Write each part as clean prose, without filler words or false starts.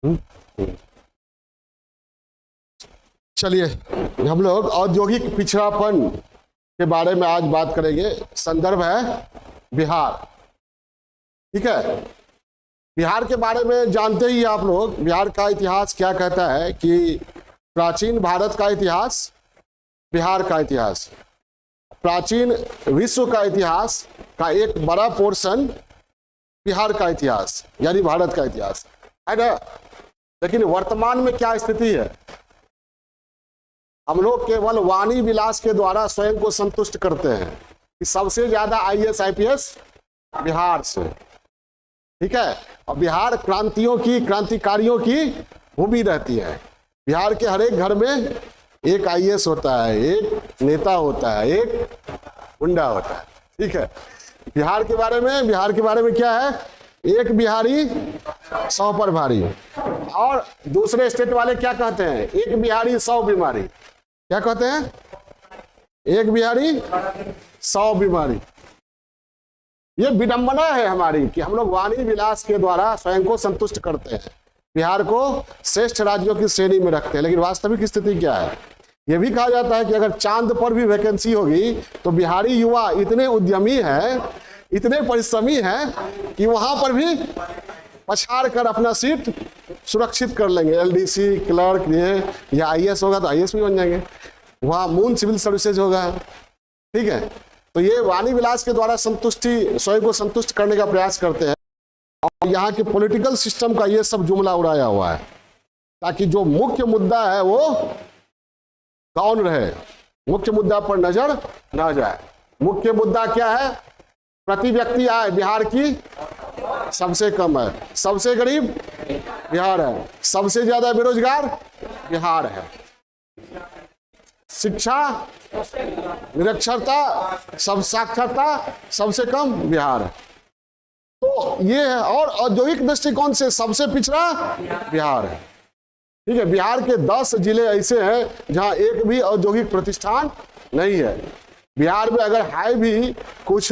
हम्म, चलिए हम लोग औद्योगिक पिछड़ापन के बारे में आज बात करेंगे। संदर्भ है बिहार। ठीक है, बिहार के बारे में जानते ही आप लोग, बिहार का इतिहास क्या कहता है कि प्राचीन भारत का इतिहास, बिहार का इतिहास, प्राचीन विश्व का इतिहास का एक बड़ा पोर्शन बिहार का इतिहास यानी भारत का इतिहास है ना। लेकिन वर्तमान में क्या स्थिति है, हम लोग केवल वाणी विलास के द्वारा स्वयं को संतुष्ट करते हैं कि सबसे ज्यादा आईएएस आईपीएस बिहार से। ठीक है, और बिहार क्रांतियों की, क्रांतिकारियों की भूमि रहती है। बिहार के हर एक घर में एक आईएएस होता है, एक नेता होता है, एक गुंडा होता है। ठीक है, बिहार के बारे में क्या है, एक बिहारी 100 पर भारी। और दूसरे स्टेट वाले क्या कहते हैं, एक बिहारी 100 बीमारी। क्या कहते हैं, एक बिहारी 100 बीमारी। ये विडंबना है हमारी कि हम लोग वाणी विलास के द्वारा स्वयं को संतुष्ट करते हैं, बिहार को श्रेष्ठ राज्यों की श्रेणी में रखते हैं। लेकिन वास्तविक स्थिति क्या है, यह भी कहा जाता है कि अगर चांद पर भी वैकेंसी होगी तो बिहारी युवा इतने उद्यमी हैं, इतने परिश्रमी हैं कि वहां पर भी पछाड़ कर अपना सीट सुरक्षित कर लेंगे। एलडीसी, क्लर्क, ये या आईएएस होगा तो आईएएस भी बन जाएंगे, वहां मून सिविल सर्विसेज होगा। ठीक है, तो ये वाणी विलास के द्वारा संतुष्टि, स्वयं को संतुष्ट करने का प्रयास करते हैं। और यहाँ के पॉलिटिकल सिस्टम का ये सब जुमला उड़ाया हुआ है ताकि जो मुख्य मुद्दा है वो कौन रहे, मुख्य मुद्दा पर नजर ना जाए। मुख्य मुद्दा क्या है, प्रति व्यक्ति आय बिहार की सबसे कम है, सबसे गरीब बिहार है, सबसे ज्यादा बेरोजगार बिहार है, शिक्षा निरक्षरता, सब साक्षरता सबसे कम बिहार है। तो ये है, और औद्योगिक दृष्टिकोण से सबसे पिछड़ा बिहार है। ठीक है, बिहार के 10 जिले ऐसे हैं जहां एक भी औद्योगिक प्रतिष्ठान नहीं है। बिहार में अगर है भी कुछ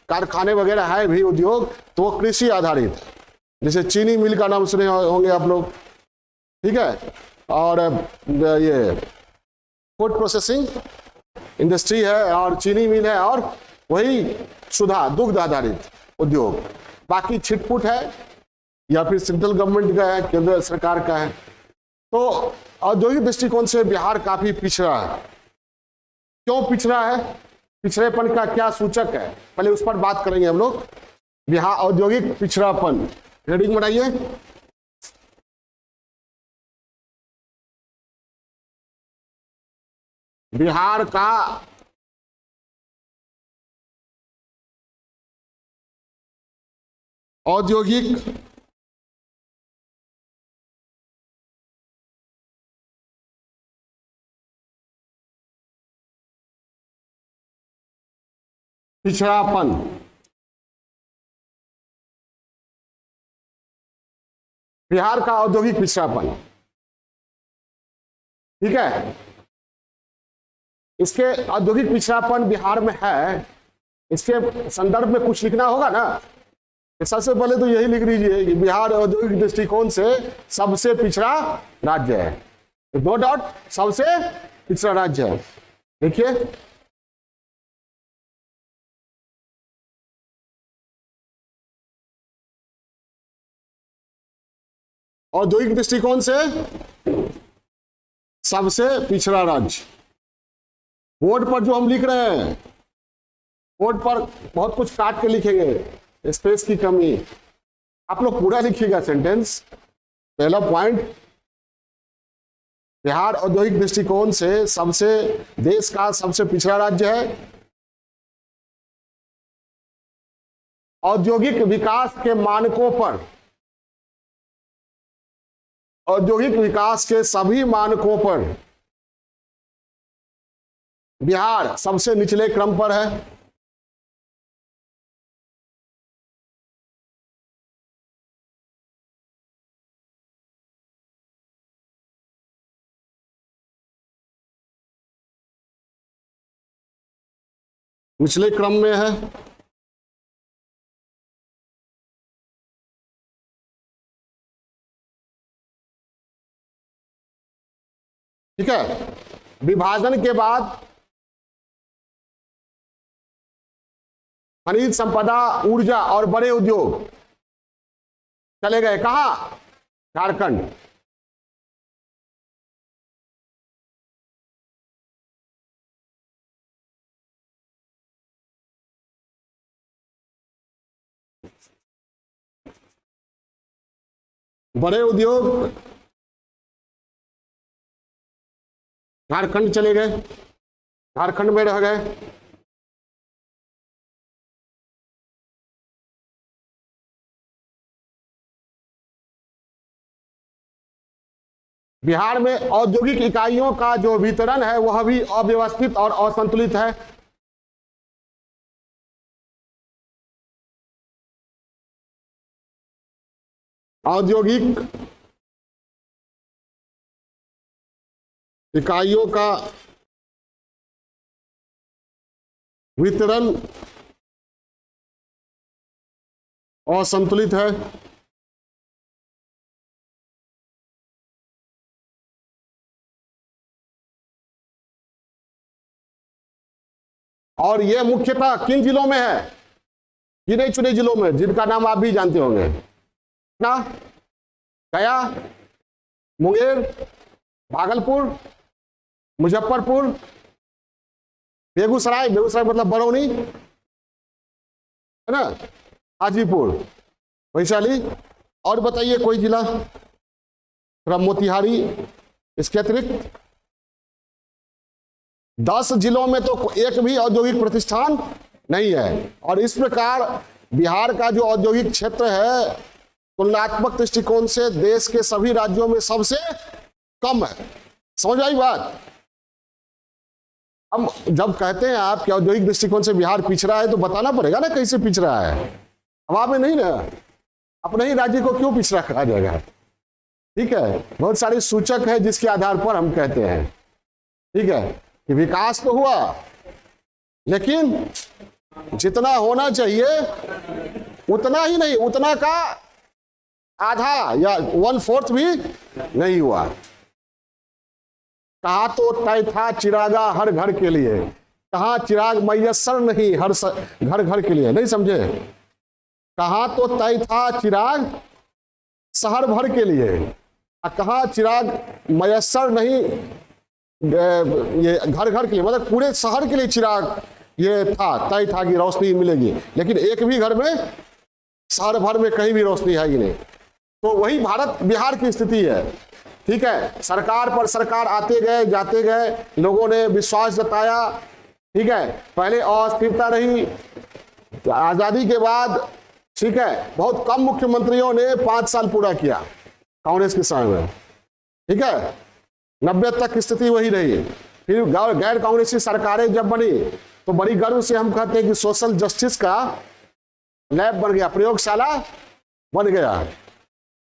कारखाने वगैरह है भी उद्योग तो वो कृषि आधारित है, जैसे चीनी मिल का नाम सुने होंगे आप लोग। ठीक है, और ये फूड प्रोसेसिंग इंडस्ट्री है और चीनी मिल है, और वही सुधा दुग्ध आधारित उद्योग। बाकी छिटपुट है या फिर सेंट्रल गवर्नमेंट का है, केंद्र सरकार का है। तो औद्योगिक दृष्टिकोण से बिहार काफी पिछड़ा है। क्यों पिछड़ा है, पिछड़ेपन का क्या सूचक है, पहले उस पर बात करेंगे हम लोग। बिहार औद्योगिक पिछड़ापन, हेडिंग बनाइए। बिहार का औद्योगिक पिछड़ापन। बिहार का औद्योगिक पिछड़ापन। ठीक है, इसके औद्योगिक पिछड़ापन बिहार में है, इसके संदर्भ में कुछ लिखना होगा ना। सबसे पहले तो यही लिख लीजिए कि बिहार औद्योगिक दृष्टिकोण से सबसे पिछड़ा राज्य है, नो डाउट सबसे पिछड़ा राज्य है। देखिए, औद्योगिक दृष्टिकोण से सबसे पिछड़ा राज्य। बोर्ड पर जो हम लिख रहे हैं, बोर्ड पर बहुत कुछ काट के लिखेंगे, स्पेस की कमी। आप लोग पूरा लिखिएगा सेंटेंस। पहला पॉइंट, बिहार औद्योगिक दृष्टिकोण से सबसे, देश का सबसे पिछड़ा राज्य है। औद्योगिक विकास के मानकों पर, औद्योगिक विकास के सभी मानकों पर बिहार सबसे निचले क्रम पर है। निचले क्रम में है। ठीक है, विभाजन के बाद खनिज संपदा, ऊर्जा और बड़े उद्योग चले गए कहां? झारखंड। बड़े उद्योग झारखंड चले गए, झारखंड में रह गए। बिहार में औद्योगिक इकाइयों का जो वितरण है वह भी अव्यवस्थित और असंतुलित है। औद्योगिक इकाइयों का वितरण असंतुलित है। और यह मुख्यतः किन जिलों में है? गिने चुने जिलों में, जिनका नाम आप भी जानते होंगे ना, गया, मुंगेर, भागलपुर, मुजफ्फरपुर, बेगूसराय, बेगूसराय मतलब बरौनी है ना, हाजीपुर, वैशाली, और बताइए कोई जिला? थोड़ा मोतिहारी। इसके अतिरिक्त 10 जिलों में तो एक भी औद्योगिक प्रतिष्ठान नहीं है। और इस प्रकार बिहार का जो औद्योगिक क्षेत्र है तुलनात्मक दृष्टिकोण से देश के सभी राज्यों में सबसे कम है। समझ आई बात? हम जब कहते हैं आप कि औद्योगिक दृष्टिकोण से बिहार पिछड़ा है तो बताना पड़ेगा ना कैसे पिछड़ा है। हवा में नहीं ना, अपने ही राज्य को क्यों पिछड़ा कहा जाएगा? ठीक है, बहुत सारे सूचक है जिसके आधार पर हम कहते हैं, ठीक है, कि विकास तो हुआ लेकिन जितना होना चाहिए उतना ही नहीं, उतना का आधा या 1/4 भी नहीं हुआ। कहा तो तय था चिरागा हर घर के लिए, कहा चिराग मैसर नहीं हर घर घर के लिए। नहीं समझे? कहा तो तय था चिराग शहर भर के लिए, कहा चिराग मैसर नहीं ये घर घर के लिए, मतलब पूरे शहर के लिए चिराग ये था, तय था कि रोशनी मिलेगी, लेकिन एक भी घर में शहर भर में कहीं भी रोशनी है ही नहीं। तो वही भारत बिहार की स्थिति है। ठीक है, सरकार पर सरकार आते गए जाते गए, लोगों ने विश्वास जताया। ठीक है, पहले अस्थिरता रही, आजादी के बाद ठीक है बहुत कम मुख्यमंत्रियों ने 5 साल पूरा किया कांग्रेस के समय में। ठीक है, 90 तक की स्थिति वही रही। फिर गैर कांग्रेसी सरकारें जब बनी तो बड़ी गर्व से हम कहते हैं कि सोशल जस्टिस का लैब बन गया, प्रयोगशाला बन गया।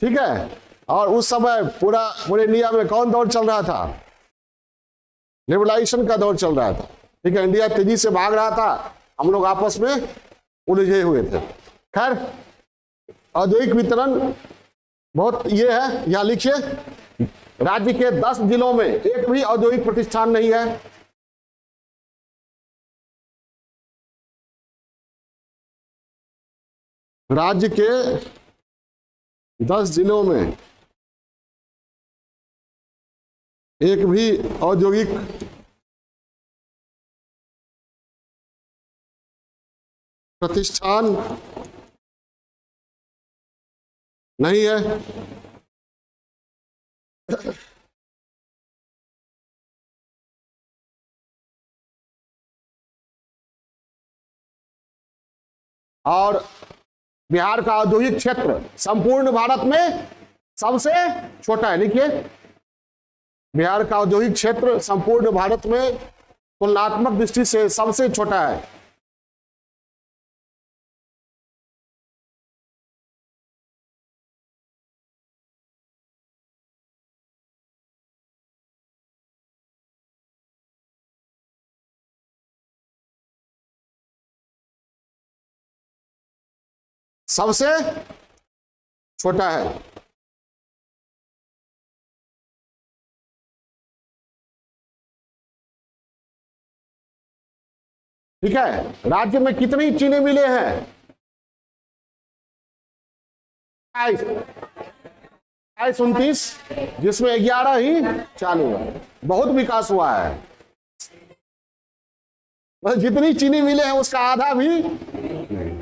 ठीक है, और उस समय पूरे इंडिया में कौन दौर चल रहा था? लिबरलाइजेशन का दौर चल रहा था। ठीक है, इंडिया तेजी से भाग रहा था, हम लोग आपस में उलझे हुए थे। खैर, औद्योगिक वितरण बहुत ये है, यहां लिखिए, राज्य के 10 जिलों में एक भी औद्योगिक प्रतिष्ठान नहीं है। राज्य के 10 जिलों में एक भी औद्योगिक प्रतिष्ठान नहीं है। और बिहार का औद्योगिक क्षेत्र संपूर्ण भारत में सबसे छोटा है। लिखिए, बिहार का औद्योगिक क्षेत्र संपूर्ण भारत में तुलनात्मक दृष्टि से सबसे छोटा है। सबसे छोटा है। ठीक है। राज्य में कितनी चीनी मिलें हैं? 29, जिसमें 11 ही चालू है। बहुत विकास हुआ है। मतलब जितनी चीनी मिले हैं उसका आधा भी नहीं,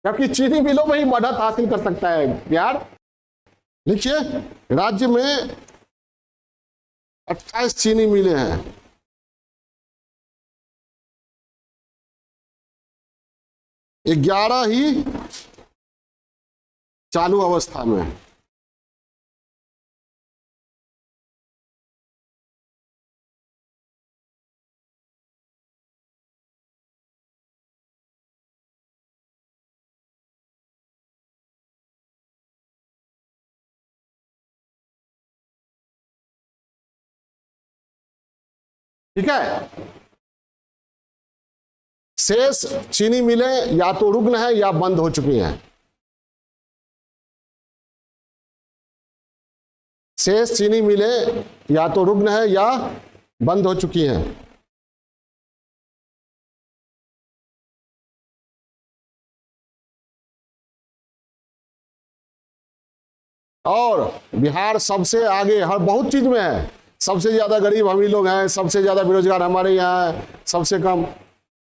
जबकि चीनी मिलों में ही बढ़त हासिल कर सकता है बिहार। लिखिए, राज्य में 28 चीनी मिले हैं। ये 11 ही चालू अवस्था में है। ठीक है। शेष चीनी मिलें या तो रुग्ण है या बंद हो चुकी हैं। शेष चीनी मिलें या तो रुग्ण है या बंद हो चुकी हैं। और बिहार सबसे आगे हर बहुत चीज में है। सबसे ज्यादा गरीब हम ही लोग हैं, सबसे ज्यादा बेरोजगार हमारे यहाँ है, सबसे कम।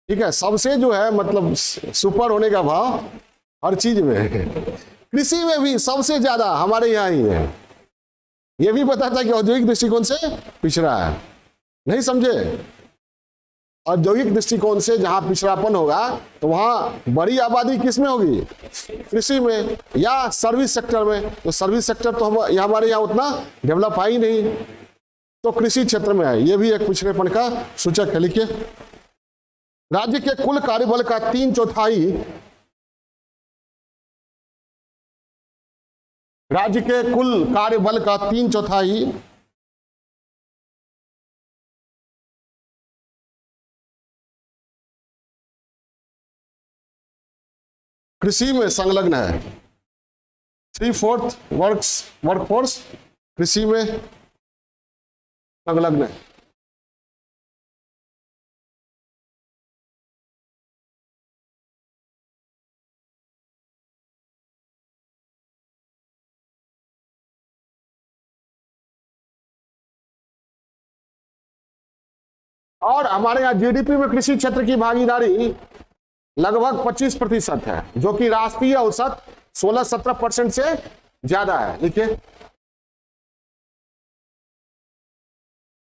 ठीक है, सबसे जो है मतलब सुपर होने का भाव हर चीज में है। कृषि में भी सबसे ज्यादा हमारे यहाँ ही है। ये भी पता था कि औद्योगिक दृष्टिकोण से पिछड़ा है, नहीं समझे? औद्योगिक दृष्टिकोण से जहां पिछड़ापन होगा तो वहां बड़ी आबादी किस में होगी? कृषि में या सर्विस सेक्टर में। तो सर्विस सेक्टर तो हमारे यहाँ उतना डेवलप है ही नहीं, तो कृषि क्षेत्र में है। ये भी एक पिछड़ेपन का सूचक है। लिखिए, राज्य के कुल कार्यबल का 3/4 राज्य के कुल कार्यबल का 3/4 कृषि में संलग्न है। 3/4 वर्कफोर्स कृषि में संलग्न है। और हमारे यहाँ जीडीपी में कृषि क्षेत्र की भागीदारी लगभग 25% है, जो कि राष्ट्रीय औसत 16-17% से ज्यादा है। लिखिए,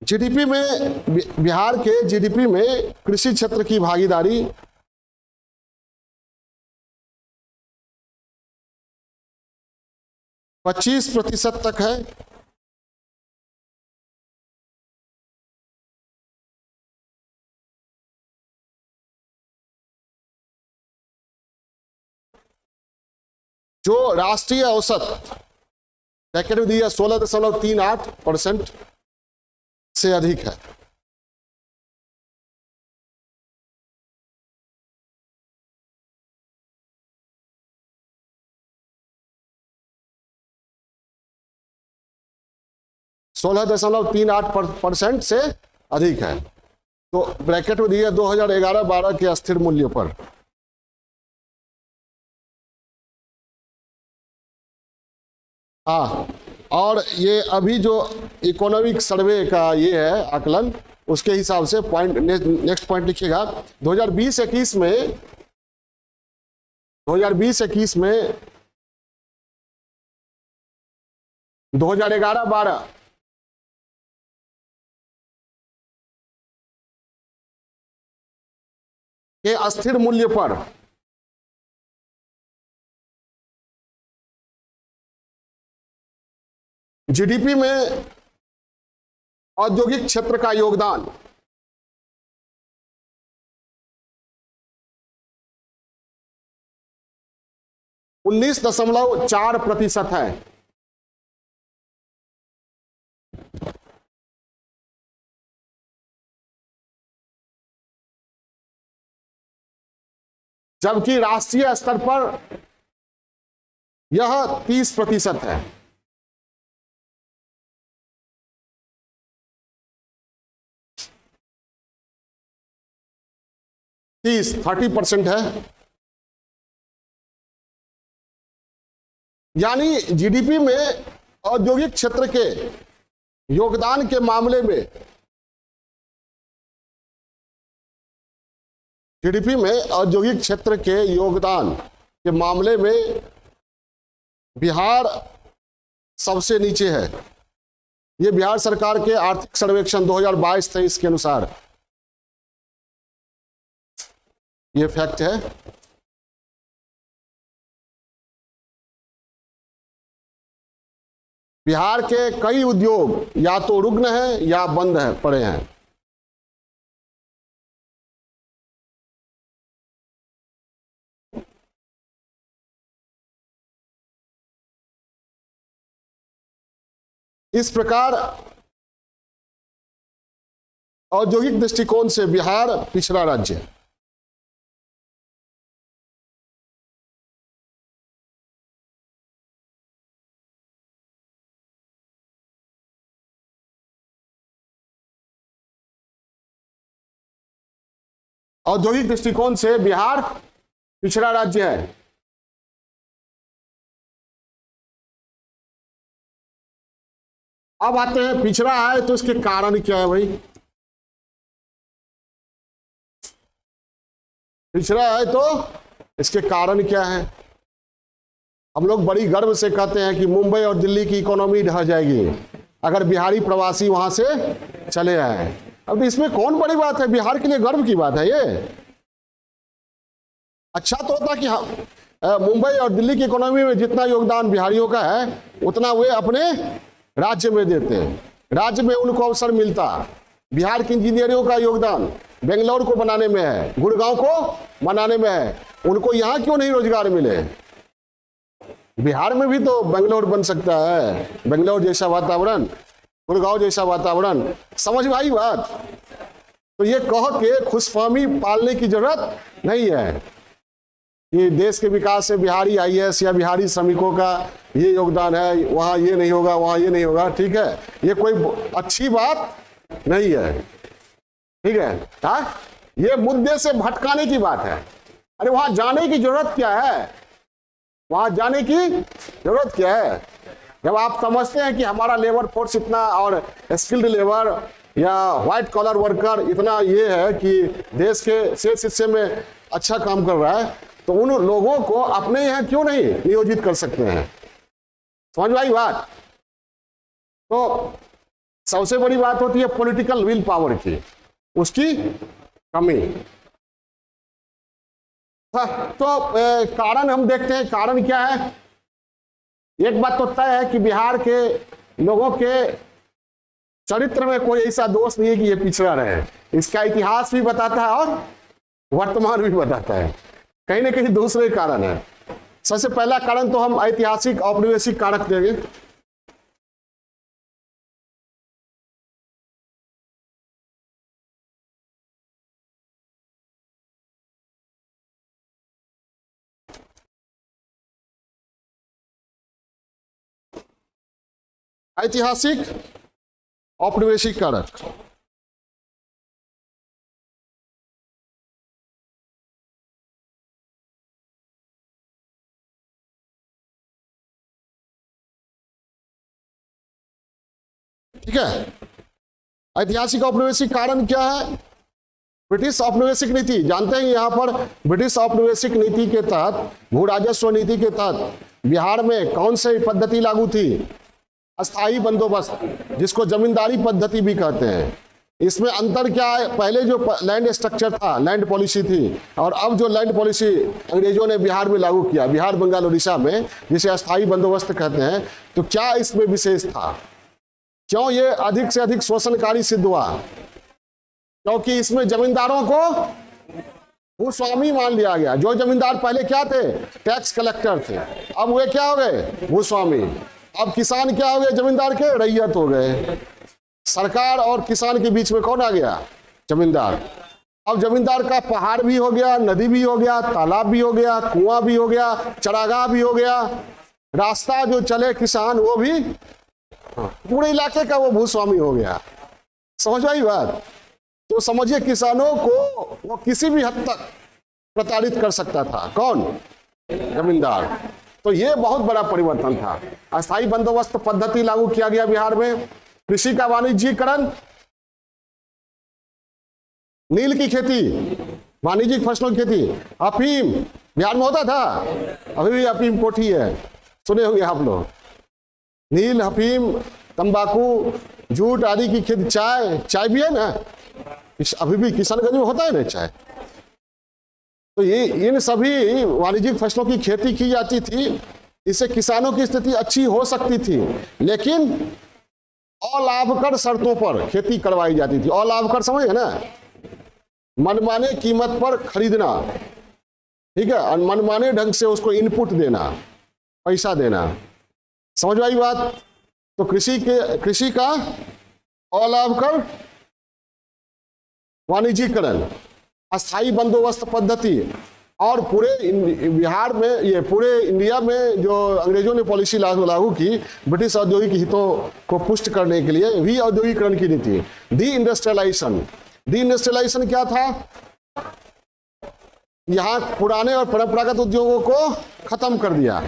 जीडीपी में बिहार के जीडीपी में कृषि क्षेत्र की भागीदारी 25% तक है। जो राष्ट्रीय औसत ब्रैकेट में दिया 16.38% से अधिक है। %16.38 से अधिक है। तो ब्रैकेट में दिया 2011-12 के अस्थिर मूल्य पर। हाँ, और ये अभी जो इकोनॉमिक सर्वे का ये है आकलन, उसके हिसाब से पॉइंट नेक्स्ट पॉइंट लिखिएगा। 2020-21 में 2020-21 में 2011-12 के अस्थिर मूल्य पर जीडीपी में औद्योगिक क्षेत्र का योगदान 19.4% है। जबकि राष्ट्रीय स्तर पर यह 30% है। 30% है। यानी जीडीपी में औद्योगिक क्षेत्र के योगदान के मामले में, जीडीपी में औद्योगिक क्षेत्र के योगदान के मामले में बिहार सबसे नीचे है। ये बिहार सरकार के आर्थिक सर्वेक्षण 2022-23 के अनुसार ये फैक्ट है। बिहार के कई उद्योग या तो रुग्ण हैं या बंद हैं, पड़े हैं। इस प्रकार औद्योगिक दृष्टिकोण से बिहार पिछड़ा राज्य है। औद्योगिक दृष्टिकोण से बिहार पिछड़ा राज्य है। अब आते हैं, पिछड़ा है तो इसके कारण क्या है भाई? पिछड़ा है तो इसके कारण क्या है? हम लोग बड़ी गर्व से कहते हैं कि मुंबई और दिल्ली की इकोनॉमी ढह जाएगी अगर बिहारी प्रवासी वहां से चले आए। अब इसमें कौन बड़ी बात है? बिहार के लिए गर्व की बात है ये। अच्छा तो होता कि मुंबई और दिल्ली की इकोनॉमी में जितना योगदान बिहारियों का है उतना वे अपने राज्य में देते हैं, राज्य में उनको अवसर मिलता। बिहार के इंजीनियरों का योगदान बेंगलोर को बनाने में है, गुड़गांव को बनाने में है, उनको यहाँ क्यों नहीं रोजगार मिले? बिहार में भी तो बेंगलोर बन सकता है, बेंगलोर जैसा वातावरण, गुड़गांव जैसा वातावरण। समझ में आई बात? तो ये कह के खुशफहमी पालने की जरूरत नहीं है कि देश के विकास से बिहारी आईएएस या बिहारी श्रमिकों का ये योगदान है, वहाँ ये नहीं होगा, वहाँ ये नहीं होगा। ठीक है, ये कोई अच्छी बात नहीं है। ठीक है, हाँ, ये मुद्दे से भटकाने की बात है। अरे वहाँ जाने की जरूरत क्या है? वहाँ जाने की जरूरत क्या है? जब आप समझते हैं कि हमारा लेबर फोर्स इतना और स्किल्ड लेबर या व्हाइट कॉलर वर्कर इतना ये है कि देश के शेष हिस्से में अच्छा काम कर रहा है, तो उन लोगों को अपने यहाँ क्यों नहीं नियोजित कर सकते हैं? समझ में आई बात? तो सबसे बड़ी बात होती है पॉलिटिकल विल पावर की, उसकी कमी। तो कारण हम देखते हैं, कारण क्या है? एक बात तो तय है कि बिहार के लोगों के चरित्र में कोई ऐसा दोष नहीं है कि ये पिछड़ा रहे। इसका इतिहास भी बताता है और वर्तमान भी बताता है। कहीं ना कहीं दूसरे कारण है। सबसे पहला कारण तो हम ऐतिहासिक औपनिवेशिक कारक देंगे। ऐतिहासिक औपनिवेशिक कारक, ठीक है। ऐतिहासिक औपनिवेशिक कारण क्या है? ब्रिटिश औपनिवेशिक नीति। जानते हैं यहाँ पर ब्रिटिश औपनिवेशिक नीति के तहत, भू राजस्व नीति के तहत बिहार में कौन सी पद्धति लागू थी? अस्थाई बंदोबस्त, जिसको जमींदारी पद्धति भी कहते हैं। इसमें अंतर क्या है? पहले जो लैंड स्ट्रक्चर था, लैंड पॉलिसी थी, और अब जो लैंड पॉलिसी अंग्रेजों ने बिहार में लागू किया, बिहार, बंगाल, उड़ीसा में, जिसे अस्थाई बंदोबस्त कहते हैं, तो क्या इसमें विशेष था? क्यों ये अधिक से अधिक शोषणकारी सिद्ध हुआ? क्योंकि इसमें जमींदारों को भूस्वामी मान लिया गया। जो जमींदार पहले क्या थे? टैक्स कलेक्टर थे, अब वे क्या हो गए? भूस्वामी। अब किसान क्या हो गए? जमींदार के रैयत हो गए। सरकार और किसान के बीच में कौन आ गया? जमींदार। अब जमींदार का पहाड़ भी हो गया, नदी भी हो गया, तालाब भी हो गया, कुआं भी हो गया, चरागाह भी हो गया, रास्ता जो चले किसान वो भी, पूरे इलाके का वो भूस्वामी हो गया। समझ आई बात? तो समझिए किसानों को वो किसी भी हद तक प्रताड़ित कर सकता था। कौन? जमींदार। तो ये बहुत बड़ा परिवर्तन था। अस्थायी बंदोबस्त पद्धति लागू किया गया बिहार में। कृषि का वाणिज्यीकरण, नील की खेती, वाणिज्यिक फसलों की खेती। अफीम बिहार में होता था, अभी भी अफीम कोठी है, सुने होंगे आप लोग। नील, अफीम, तंबाकू, जूट आदि की खेती। चाय भी है ना, अभी भी किशनगंज में होता है ना चाय। तो ये इन सभी वाणिज्यिक फसलों की खेती की जाती थी। इससे किसानों की स्थिति अच्छी हो सकती थी, लेकिन अलाभकर शर्तों पर खेती करवाई जाती थी। अलाभकर समझे ना, मनमाने कीमत पर खरीदना, ठीक है, और मनमाने ढंग से उसको इनपुट देना, पैसा देना। समझ में आई बात? तो कृषि का अलाभकर वाणिज्यीकरण, अस्थायी बंदोबस्त पद्धति, और पूरे बिहार में, ये पूरे इंडिया में जो अंग्रेजों ने पॉलिसी लागू की ब्रिटिश औद्योगिक हितों को पुष्ट करने के लिए, वी औद्योगिकरण की नीति, डी इंडस्ट्रियलाइजेशन। डी इंडस्ट्रियलाइजेशन क्या था? यहाँ पुराने और परंपरागत उद्योगों को खत्म कर दिया।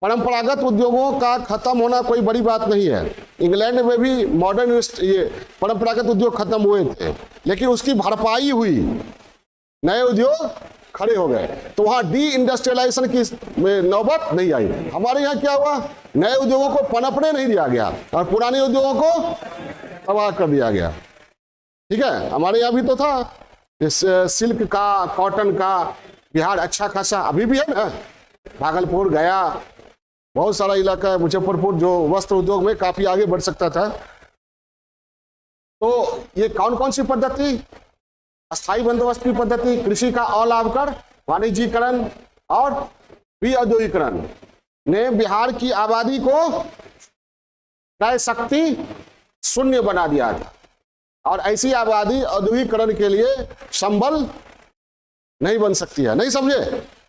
परंपरागत उद्योगों का खत्म होना कोई बड़ी बात नहीं है। इंग्लैंड में भी मॉडर्न ये परंपरागत उद्योग खत्म हुए थे, लेकिन उसकी भरपाई हुई, नए उद्योग खड़े हो गए। तो वहां डी इंडस्ट्रियलाइजेशन की नौबत नहीं आई। हमारे यहाँ क्या हुआ? नए उद्योगों को पनपने नहीं दिया गया और पुराने उद्योगों को तबाह कर दिया गया। ठीक है, हमारे यहाँ भी तो था इस सिल्क का, कॉटन का बिहार अच्छा खासा अभी भी है ना। भागलपुर, गया, बहुत सारा इलाका है, मुजफ्फरपुर, जो वस्त्र उद्योग में काफी आगे बढ़ सकता था। तो ये कौन कौन सी पद्धति? अस्थायी बंदोबस्त की पद्धति, कृषि का अलाभकर वाणिज्यीकरण और विऔद्योगिकरण ने बिहार की आबादी को क्रय शक्ति शून्य बना दिया था। और ऐसी आबादी औद्योगिकरण के लिए संबल नहीं बन सकती है। नहीं समझे?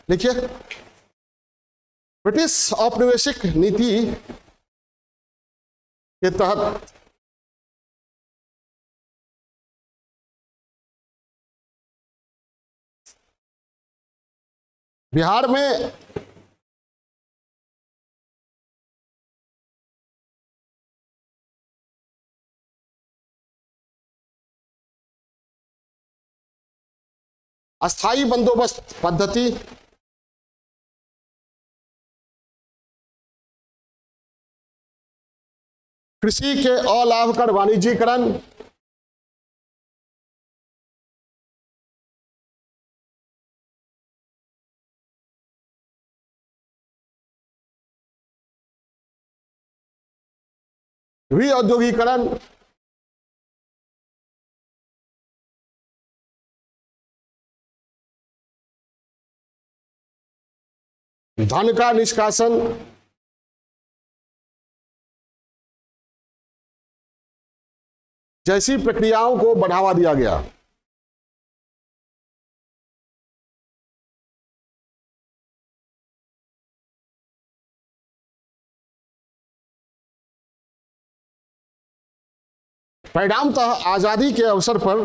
देखिए, ब्रिटिश औपनिवेशिक नीति के तहत बिहार में अस्थायी बंदोबस्त पद्धति, कृषि के अलाभकर वाणिज्यीकरण, विऔद्योगिकरण, धन का निष्कासन, जैसी प्रक्रियाओं को बढ़ावा दिया गया। परिणामतः आजादी के अवसर पर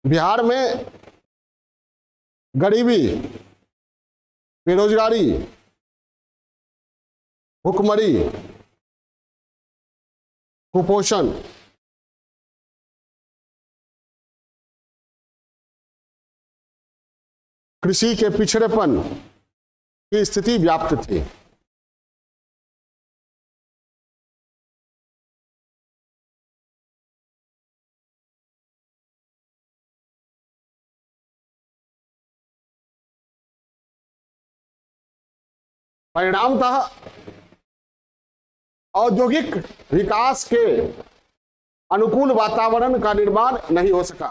बिहार में गरीबी, बेरोजगारी, भुखमरी, कुपोषण, कृषि के पिछड़ेपन की स्थिति व्याप्त थी। परिणामतः औद्योगिक विकास के अनुकूल वातावरण का निर्माण नहीं हो सका।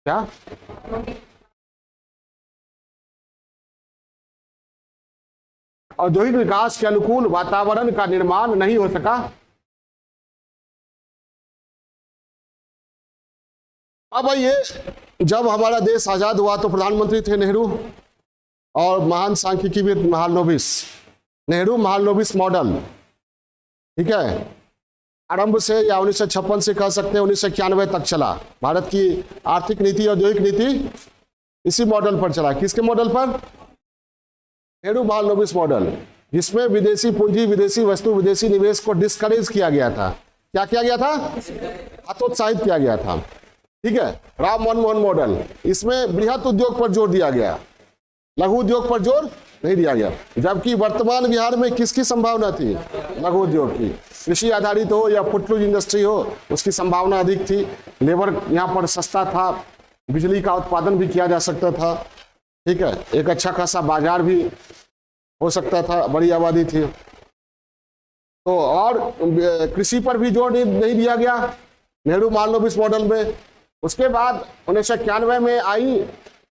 क्या? औद्योगिक विकास के अनुकूल वातावरण का निर्माण नहीं हो सका। अब ये जब हमारा देश आजाद हुआ तो प्रधानमंत्री थे नेहरू, और महान सांख्यिकीविद महालनोबिस, नेहरू महालनोबिस मॉडल, ठीक है, आरंभ से या 1956 से कह सकते हैं 1991 तक चला। भारत की आर्थिक नीति, औद्योगिक नीति इसी मॉडल पर चला। किसके मॉडल पर? नेहरू महालनोबिस मॉडल, जिसमें विदेशी पूंजी, विदेशी वस्तु, विदेशी निवेश को डिस्करेज किया गया था। क्या किया गया था? हतोत्साहित किया गया था। ठीक है, राम मनमोहन मॉडल, इसमें बृहत उद्योग पर जोर दिया गया, लघु उद्योग पर जोर नहीं दिया गया। जबकि वर्तमान बिहार में किसकी संभावना थी? लघु उद्योग की। कृषि आधारित हो या फुटलूज इंडस्ट्री हो, उसकी संभावना अधिक थी। लेबर यहाँ पर सस्ता था, बिजली का उत्पादन भी किया जा सकता था। ठीक है, एक अच्छा खासा बाजार भी हो सकता था, बड़ी आबादी थी। तो और कृषि पर भी जोर नहीं दिया गया नेहरू महालनोबिस मॉडल में। उसके बाद 1991 में आई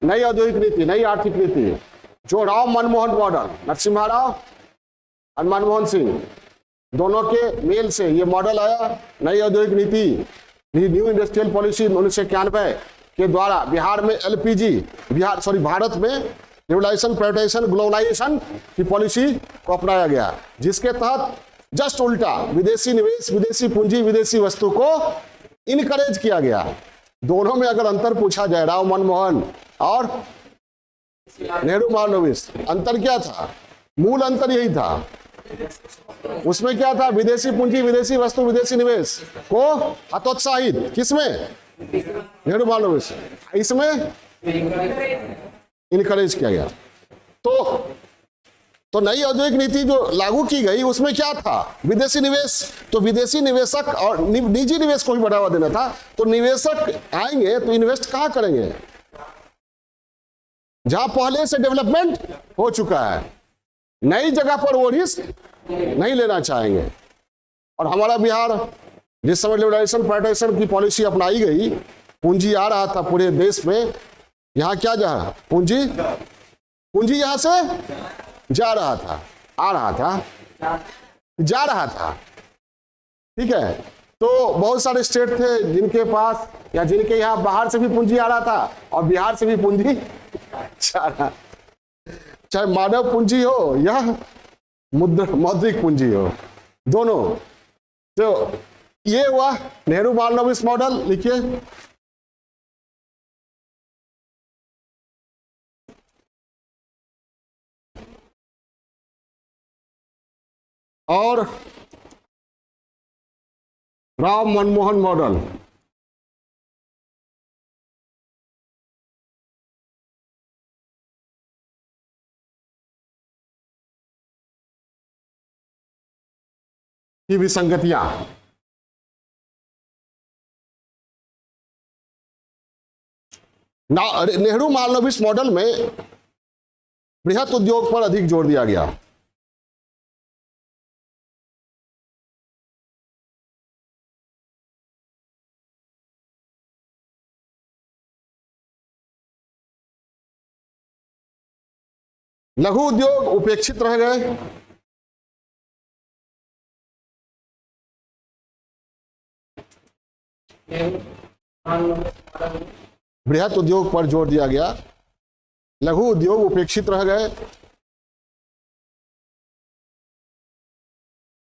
नई औद्योगिक नीति, नई आर्थिक नीति, जो राव मनमोहन मॉडल, नरसिम्हा राव और मनमोहन सिंह दोनों के मेल से ये मॉडल आया। नई औद्योगिक नीति, न्यू इंडस्ट्रियल पॉलिसी 1991 के द्वारा बिहार में एलपीजी, भारत में लिबरलाइजेशन, प्राइवेटाइजेशन, ग्लोबलाइजेशन की पॉलिसी को अपनाया गया, जिसके तहत जस्ट उल्टा विदेशी निवेश, विदेशी पूंजी, विदेशी वस्तु को इनकरेज किया गया। दोनों में अगर अंतर पूछा जाए, राव मनमोहन और नेहरू महालनोबिस, अंतर क्या था? मूल अंतर यही था। उसमें क्या था? विदेशी पूंजी, विदेशी वस्तु, विदेशी निवेश को हतोत्साहित, किसमें? नेहरू महालनोबिस। इसमें इनकरेज किया गया। तो नई औद्योगिक नीति जो लागू की गई, उसमें क्या था? विदेशी निवेश। तो विदेशी निवेशक और निजी निवेश को भी बढ़ावा देना था। तो निवेशक आएंगे तो इन्वेस्ट कहां करेंगे? जहां पहले से डेवलपमेंट हो चुका है। नई जगह पर वो रिस्क नहीं लेना चाहेंगे। और हमारा बिहार जिस समय लिबरलाइजेशन, प्राइवेटाइजेशन की पॉलिसी अपनाई गई, पूंजी आ रहा था पूरे देश में। यहां क्या जा? पूंजी यहां से जा रहा था, आ रहा था, जा रहा था। ठीक है, तो बहुत सारे स्टेट थे जिनके पास या जिनके यहाँ बाहर से भी पूंजी आ रहा था और बिहार से भी पूंजी जा रहा, चाहे मानव पूंजी हो या मौद्रिक पूंजी हो, दोनों। तो ये हुआ नेहरू महालनोबिस मॉडल। लिखिए, और राव मनमोहन मॉडल। की विसंगतियां। नेहरू महालनोबिस मॉडल में बृहत उद्योग पर अधिक जोर दिया गया। लघु उद्योग उपेक्षित रह गए। बृहत उद्योग पर जोर दिया गया, लघु उद्योग उपेक्षित रह गए।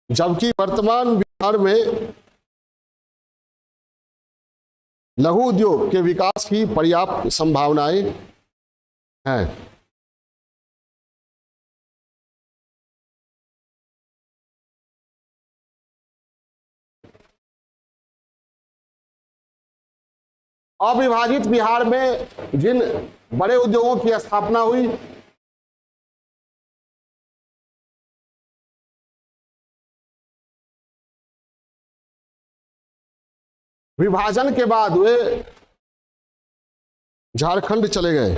जबकि वर्तमान बिहार में लघु उद्योग के विकास की पर्याप्त संभावनाएं हैं। अविभाजित बिहार में जिन बड़े उद्योगों की स्थापना हुई, विभाजन के बाद वे झारखंड चले गए,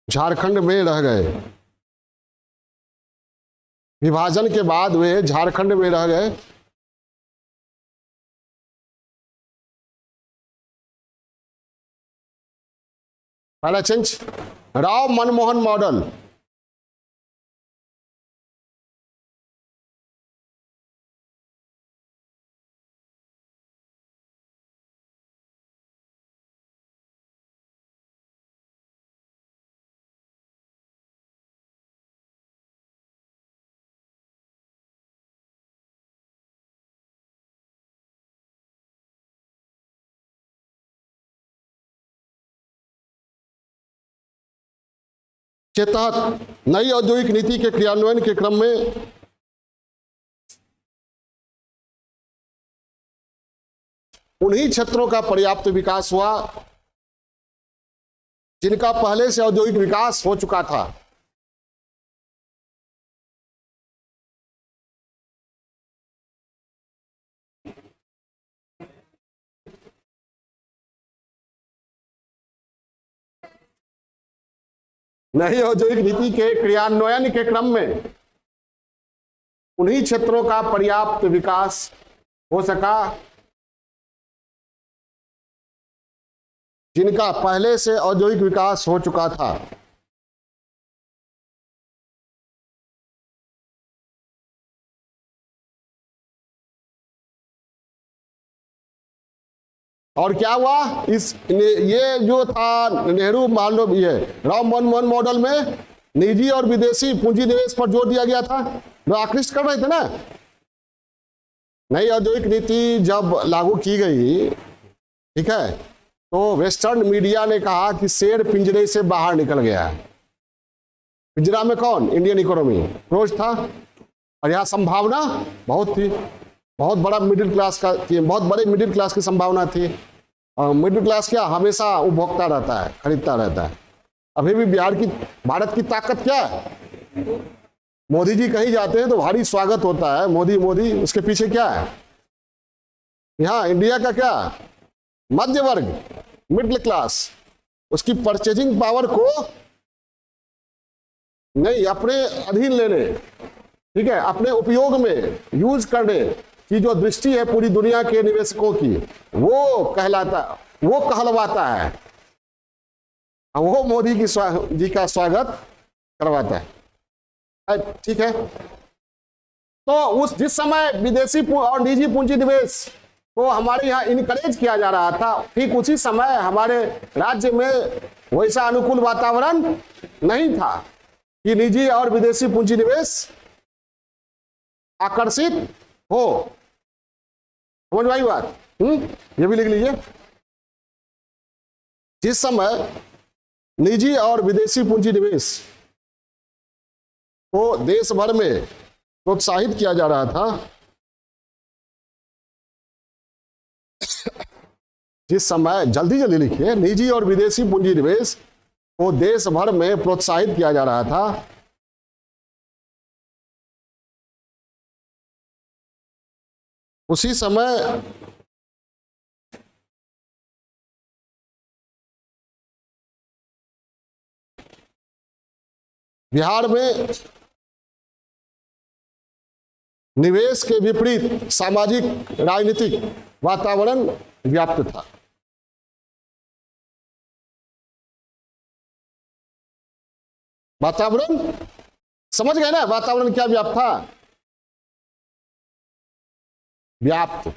झारखंड में रह गए। विभाजन के बाद वे झारखंड में रह गए। पहला चेंज, राव मनमोहन मॉडल के तहत नई औद्योगिक नीति के क्रियान्वयन के क्रम में उन्हीं क्षेत्रों का पर्याप्त विकास हुआ जिनका पहले से औद्योगिक विकास हो चुका था। नई औद्योगिक नीति के क्रियान्वयन के क्रम में उन्हीं क्षेत्रों का पर्याप्त विकास हो सका जिनका पहले से औद्योगिक विकास हो चुका था। और क्या हुआ, ये जो था नेहरू मांडव ये राम मनमोहन मॉडल में निजी और विदेशी पूंजी निवेश पर जोर दिया गया था, जो आकृष्ट कर रहे थे ना। नई औद्योगिक नीति जब लागू की गई, ठीक है, तो वेस्टर्न मीडिया ने कहा कि शेर पिंजरे से बाहर निकल गया है। पिंजरा में कौन? इंडियन इकोनॉमी क्लोज था और यहाँ संभावना बहुत थी, बहुत बड़ा मिडिल क्लास का थी, बहुत बड़े मिडिल क्लास की संभावना थी। और मिडिल क्लास क्या हमेशा उपभोक्ता रहता है, खरीदता रहता है। अभी भी भारत की ताकत क्या है? मोदी जी कहीं जाते हैं तो भारी स्वागत होता है, मोदी मोदी। उसके पीछे क्या है? यहाँ इंडिया का क्या? मध्य वर्ग, मिडिल क्लास, उसकी परचेजिंग पावर को नहीं अपने अधीन लेने, ठीक है, अपने उपयोग में यूज करने की जो दृष्टि है पूरी दुनिया के निवेशकों की, वो कहलवाता है, वो मोदी जी का स्वागत करवाता है। ठीक है, तो जिस समय विदेशी और निजी पूंजी निवेश को हमारे यहाँ इनकरेज किया जा रहा था, ठीक उसी समय हमारे राज्य में वैसा अनुकूल वातावरण नहीं था कि निजी और विदेशी पूंजी निवेश आकर्षित हो। समझ में आई बात? ये भी लिख लीजिए। जिस समय निजी और विदेशी पूंजी निवेश को देश भर में प्रोत्साहित किया जा रहा था, जिस समय, जल्दी जल्दी लिखिए, निजी और विदेशी पूंजी निवेश को देश भर में प्रोत्साहित किया जा रहा था, उसी समय बिहार में निवेश के विपरीत सामाजिक राजनीतिक वातावरण व्याप्त था। वातावरण समझ गए ना? वातावरण क्या व्याप्त था? व्याप्त।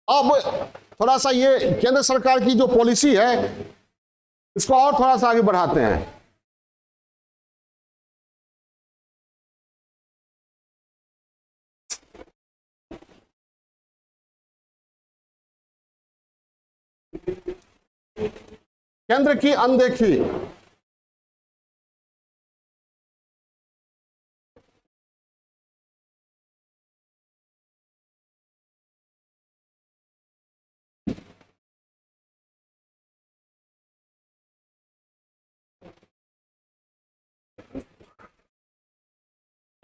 अब थोड़ा सा ये केंद्र सरकार की जो पॉलिसी है, इसको और थोड़ा सा आगे बढ़ाते हैं। केंद्र की अनदेखी,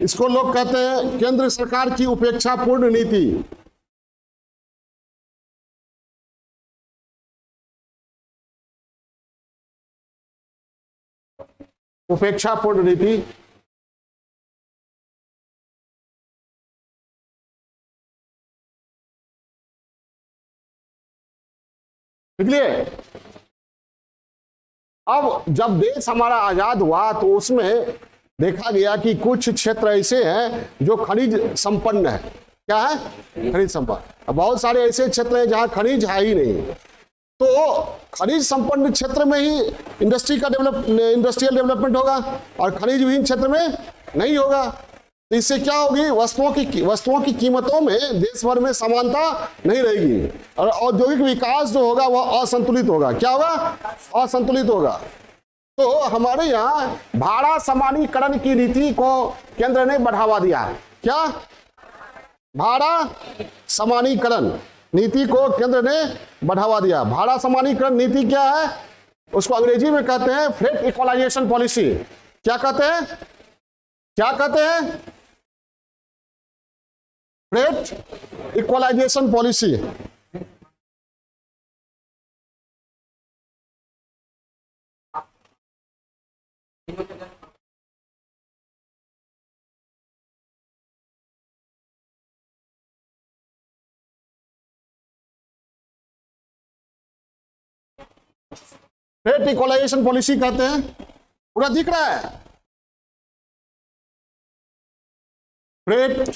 इसको लोग कहते हैं केंद्र सरकार की उपेक्षापूर्ण नीति। उपेक्षापूर्ण नीति इसलिए अब जब देश हमारा आजाद हुआ तो उसमें देखा गया कि कुछ क्षेत्र ऐसे हैं जो खनिज संपन्न है। क्या है? खनिज संपन्न। बहुत सारे ऐसे क्षेत्र हैं जहां खनिज है ही नहीं, तो खनिज संपन्न क्षेत्र में ही इंडस्ट्रियल डेवलपमेंट होगा और खनिज विहीन क्षेत्र में नहीं होगा। तो इससे क्या होगी, वस्तुओं की कीमतों में देश भर में समानता नहीं रहेगी और औद्योगिक विकास जो होगा वह असंतुलित होगा। क्या होगा, असंतुलित होगा। तो हमारे यहाँ भाड़ा समानीकरण की नीति को केंद्र ने बढ़ावा दिया है। क्या, भाड़ा समानीकरण नीति को केंद्र ने बढ़ावा दिया। भाड़ा समानीकरण नीति क्या है, उसको अंग्रेजी में कहते हैं फ्रेट इक्वलाइजेशन पॉलिसी। क्या कहते हैं, क्या कहते हैं, freight equalisation policy. Freight equalisation policy कहते हैं, पूरा दिख रहा है, फ्रेट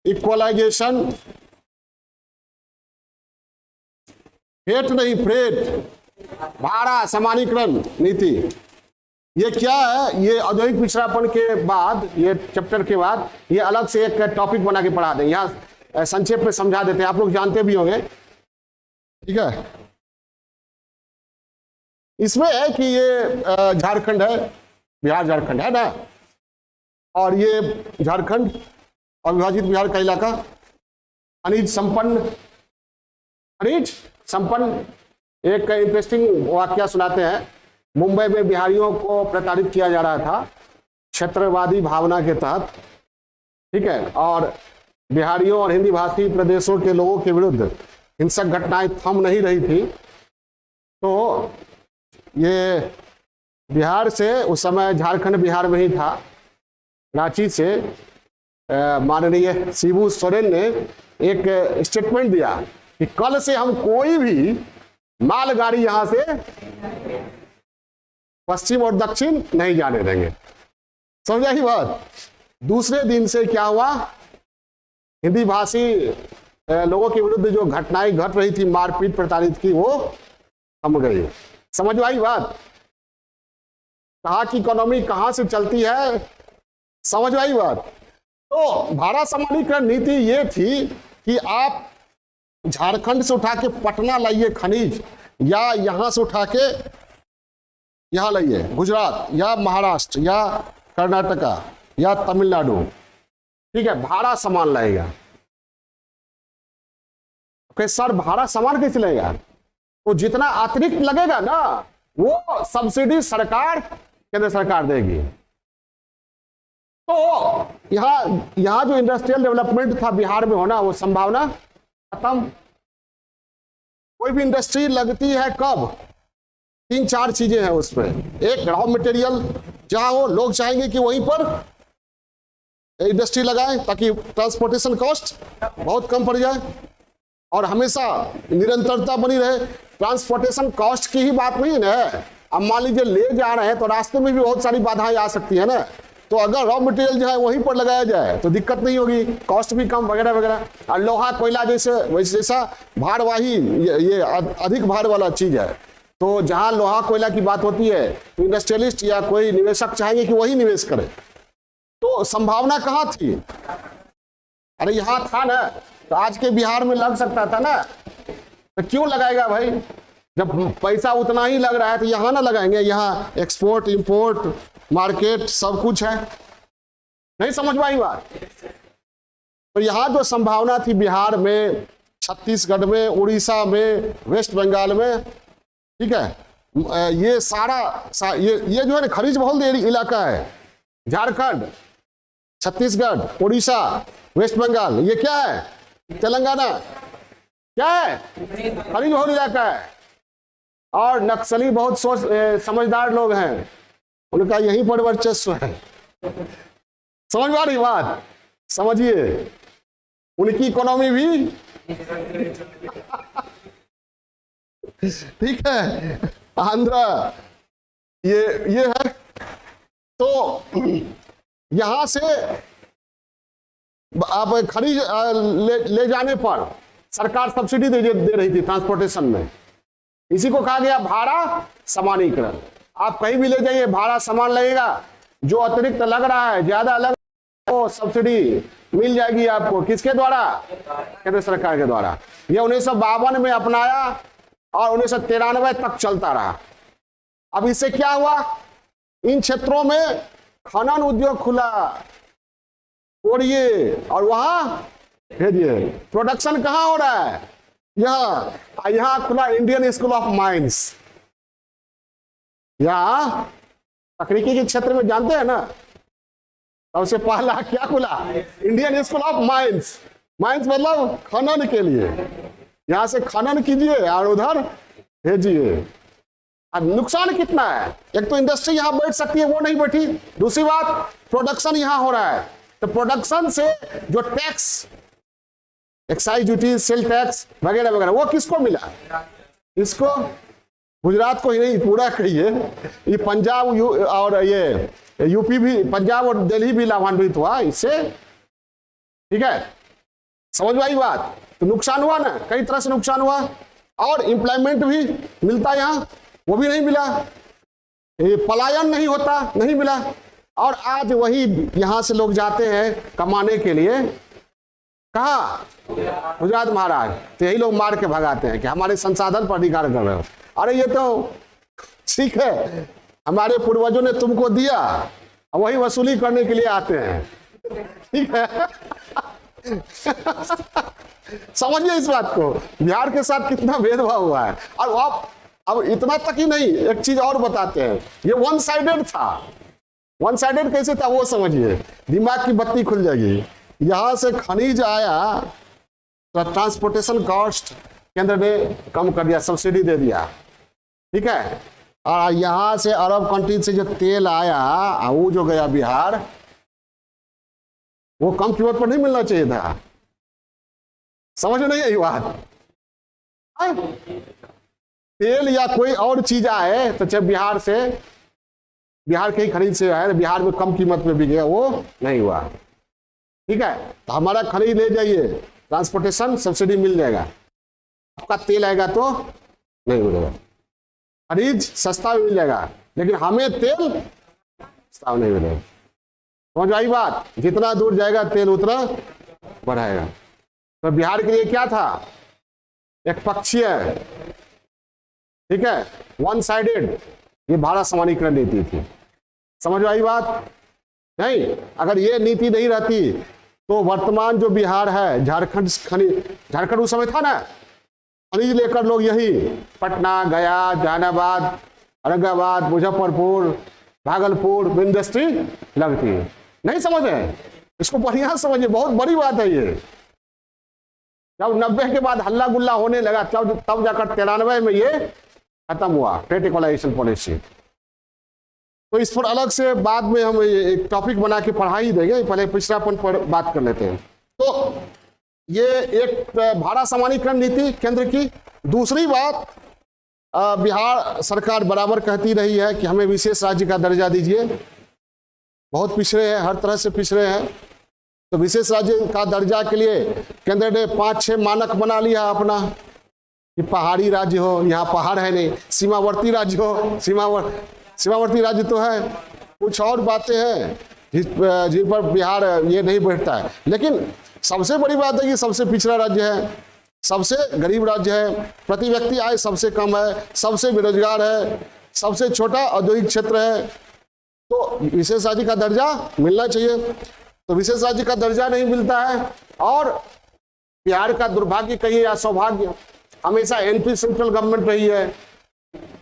इक्वलाइजेशन, फ्रेट नहीं, फ्रेट भाड़ा समानीकरण नीति। ये क्या है, ये औद्योगिक पिछड़ापन के बाद, ये चैप्टर के बाद ये अलग से एक टॉपिक बना के पढ़ा दें। यहाँ संक्षेप में समझा देते हैं, आप लोग जानते भी होंगे, ठीक है। इसमें है कि ये झारखंड है, बिहार झारखंड है ना, और ये झारखंड अविभाजित बिहार का इलाका खनिज संपन्न। एक इंटरेस्टिंग वाकया सुनाते हैं। मुंबई में बिहारियों को प्रताड़ित किया जा रहा था क्षेत्रवादी भावना के तहत, ठीक है, और बिहारियों और हिंदी भाषी प्रदेशों के लोगों के विरुद्ध हिंसक घटनाएं थम नहीं रही थी। तो ये बिहार से, उस समय झारखंड बिहार में ही था, रांची से माननीय शिबू सोरेन ने एक स्टेटमेंट दिया कि कल से हम कोई भी मालगाड़ी यहां से पश्चिम और दक्षिण नहीं जाने देंगे। समझा ही बात। दूसरे दिन से क्या हुआ, हिंदी भाषी लोगों के विरुद्ध जो घटनाएं घट रही थी, मारपीट प्रताड़ित की, वो थम गई। समझ आई बात। कहाँ की इकोनॉमी कहां से चलती है, समझ आई बात। तो भाड़ा समानीकरण नीति ये थी कि आप झारखंड से उठा के पटना लाइए खनिज, या यहां से उठा के यहां लाइए गुजरात या महाराष्ट्र या कर्नाटका या तमिलनाडु, ठीक है, भाड़ा समान लगेगा। ओके सर, भाड़ा समान कैसे लगेगा, तो जितना अतिरिक्त लगेगा ना वो सब्सिडी सरकार, केंद्र सरकार देगी। तो यहाँ जो इंडस्ट्रियल डेवलपमेंट था बिहार में होना, वो संभावना खत्म। कोई भी इंडस्ट्री लगती है कब, 3-4 चीजें हैं उसमें। एक, रॉ मटेरियल जहां हो, लोग चाहेंगे कि वहीं पर इंडस्ट्री लगाएं ताकि ट्रांसपोर्टेशन कॉस्ट बहुत कम पड़ जाए और हमेशा निरंतरता बनी रहे। ट्रांसपोर्टेशन कॉस्ट की ही बात नहीं है। अब मान लीजिए ले जा रहे हैं तो रास्ते में भी बहुत सारी बाधाएं आ सकती है ना, तो अगर रॉ मटेरियल जो है वहीं पर लगाया जाए तो दिक्कत नहीं होगी, कॉस्ट भी कम वगैरह वगैरह। और लोहा कोयला जैसा भारवाही, ये अधिक भार वाला चीज है, तो जहां लोहा कोयला की बात होती है तो इंडस्ट्रियलिस्ट या कोई निवेशक चाहेंगे कि वही निवेश करे। तो संभावना कहाँ थी, अरे यहाँ था ना, तो आज के बिहार में लग सकता था ना, तो क्यों लगाएगा भाई, जब पैसा उतना ही लग रहा है तो यहाँ ना लगाएंगे। यहाँ एक्सपोर्ट इंपोर्ट मार्केट सब कुछ है, नहीं समझ पाई बात। तो यहाँ जो संभावना थी बिहार में, छत्तीसगढ़ में, उड़ीसा में, वेस्ट बंगाल में, ठीक है, ये सारा ये जो है ना खनिज बहुल इलाका है, झारखंड, छत्तीसगढ़, उड़ीसा, वेस्ट बंगाल, ये क्या है, तेलंगाना, क्या है, खनिज बहुल इलाका है। और नक्सली बहुत समझदार लोग हैं, उनका यहीं पर वर्चस्व है। समझ पा रही बात, समझिए, उनकी इकोनॉमी भी ठीक है, आंध्रा, ये है। तो यहां से आप खनिज ले जाने पर सरकार सब्सिडी दे रही थी ट्रांसपोर्टेशन में, इसी को कहा गया भाड़ा समानीकरण। आप कहीं भी ले जाइए भाड़ा समान लगेगा, जो अतिरिक्त लग रहा है, ज्यादा लग रहा है, वो सब्सिडी मिल जाएगी आपको। किसके द्वारा? केंद्र सरकार के द्वारा। ये 1952 में अपनाया और 1993 तक चलता रहा। अब इससे क्या हुआ? इन क्षेत्रों में खनन उद्योग खुला, तोड़िए और वहां भेजिए। प्रोडक्शन कहां हो रहा है? यहां खुला इंडियन स्कूल ऑफ माइंस। यहाँ तकनीकी के क्षेत्र में जानते हैं ना, सबसे पहला क्या खुला? Indian school of mines. Mines मतलब खनन के लिए। यहां से खनन कीजिए और उधर भेजिए। अब नुकसान कितना है? एक तो इंडस्ट्री यहां बैठ सकती है, वो नहीं बैठी। दूसरी बात, प्रोडक्शन यहां हो रहा है, तो प्रोडक्शन से जो tax, excise duty, sale tax वगैरह वगैरह, वो किसको मिला? इसको। गुजरात को ही नहीं, पूरा कहिए, ये पंजाब और ये यूपी भी, पंजाब और दिल्ली भी लाभान्वित हुआ इससे। ठीक है, समझ में आई बात? तो नुकसान हुआ ना, कई तरह से नुकसान हुआ। और एम्प्लॉयमेंट भी मिलता यहाँ, वो भी नहीं मिला। ये पलायन नहीं होता, नहीं मिला। और आज वही यहां से लोग जाते हैं कमाने के लिए, कहा? गुजरात महाराज। तो यही लोग मार के भगाते हैं कि हमारे संसाधन पर अधिकार कर रहे हो। अरे ये तो ठीक है, हमारे पूर्वजों ने तुमको दिया, वही वसूली करने के लिए आते हैं। ठीक है। समझिए इस बात को, बिहार के साथ कितना भेदभाव हुआ है। और अब इतना तक ही नहीं, एक चीज और बताते हैं, ये वन साइडेड था। वन साइडेड कैसे था वो समझिए, दिमाग की बत्ती खुल जाएगी। यहां से खनिज आया तो ट्रांसपोर्टेशन कॉस्ट केंद्र ने कम कर दिया, सब्सिडी दे दिया। ठीक है, और यहां से अरब कंट्री से जो तेल आया, वो जो गया बिहार, वो कम कीमत पर नहीं मिलना चाहिए था। समझ में नहीं आई बात? तेल या कोई और चीज आए तो चाहे बिहार से, बिहार के ही खरीद से आए, बिहार में कम कीमत में बिके, वो नहीं हुआ। ठीक है, तो हमारा खरीद ले जाइए, ट्रांसपोर्टेशन सब्सिडी मिल जाएगा। आपका तेल आएगा तो नहीं मिलेगा, खरीद सस्ता मिल जाएगा, लेकिन हमें तेल सस्ता नहीं मिलेगा। समझ आई बात? जितना दूर जाएगा तेल उतना बढ़ाएगा। तो बिहार के लिए क्या था? एक पक्षीय, ठीक है, वन साइडेड, ये भारत समानीकरण नीति थी। समझ आई बात? नहीं, अगर ये नीति नहीं रहती तो वर्तमान जो बिहार है, झारखंड, झारखंड उस समय था ना, खनिज लेकर लोग यही पटना, गया, जहानाबाद, औरंगाबाद, मुजफ्फरपुर, भागलपुर में इंडस्ट्री लगती। नहीं समझ है? इसको बढ़िया समझिए, बहुत बड़ी बात है ये। जब 90 के बाद हल्ला गुल्ला होने लगा, तब जाकर 93 में ये खत्म हुआ, ट्रेड इक्वलाइजेशन पॉलिसी। तो इस पर अलग से बाद में हम एक टॉपिक बना के पढ़ा ही देंगे, पहले पिछड़ापन पर बात कर लेते हैं। तो ये एक भारत समानीकरण नीति केंद्र की। दूसरी बात, बिहार सरकार बराबर कहती रही है कि हमें विशेष राज्य का दर्जा दीजिए, बहुत पिछड़े हैं, हर तरह से पिछड़े हैं। तो विशेष राज्य का दर्जा के लिए केंद्र ने 5-6 मानक बना लिया अपना, कि पहाड़ी राज्य हो, यहाँ पहाड़ है नहीं, सीमावर्ती राज्य हो, सीमावर्ती राज्य तो है, कुछ और बातें हैं जिन पर बिहार ये नहीं बैठता है। लेकिन सबसे बड़ी बात है कि सबसे पिछड़ा राज्य है, सबसे गरीब राज्य है, प्रति व्यक्ति आय सबसे कम है, सबसे बेरोजगार है, सबसे छोटा औद्योगिक क्षेत्र है। तो विशेष राज्य का दर्जा मिलना चाहिए। तो विशेष राज्य का दर्जा नहीं मिलता है। और बिहार का दुर्भाग्य कहिए या सौभाग्य, हमेशा एनपी सेंट्रल गवर्नमेंट रही है,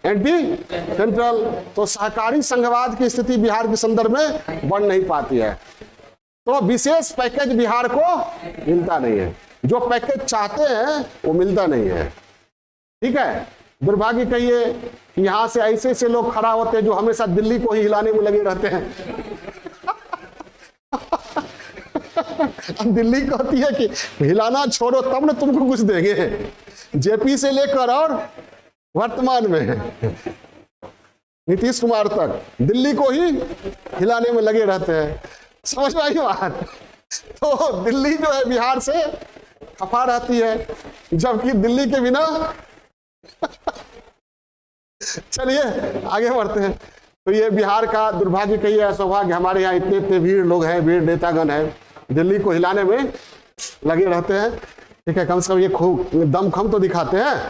एनपी सेंट्रल। तो सहकारी संघवाद की स्थिति बिहार के संदर्भ में बढ़ नहीं पाती है। तो विशेष पैकेज बिहार को मिलता नहीं है, जो पैकेज चाहते हैं वो मिलता नहीं है। ठीक है, दुर्भाग्य कहिए कि यहां से ऐसे लोग खड़ा होते हैं जो हमेशा दिल्ली को ही हिलाने में लगे रहते हैं। दिल्ली कहती है कि हिलाना छोड़ो, तब ना तुमको कुछ देंगे। जेपी से लेकर और वर्तमान में नीतीश कुमार तक दिल्ली को ही हिलाने में लगे रहते हैं। समझ में आई बात? तो दिल्ली जो है बिहार से खफा रहती है, जबकि दिल्ली के बिना चलिए आगे बढ़ते हैं। तो ये बिहार का दुर्भाग्य कही है, सौभाग्य, हमारे यहाँ इतने इतने वीर लोग हैं, वीर नेतागण हैं, दिल्ली को हिलाने में लगे रहते हैं। ठीक है, कम से कम ये खूब दमखम तो दिखाते हैं।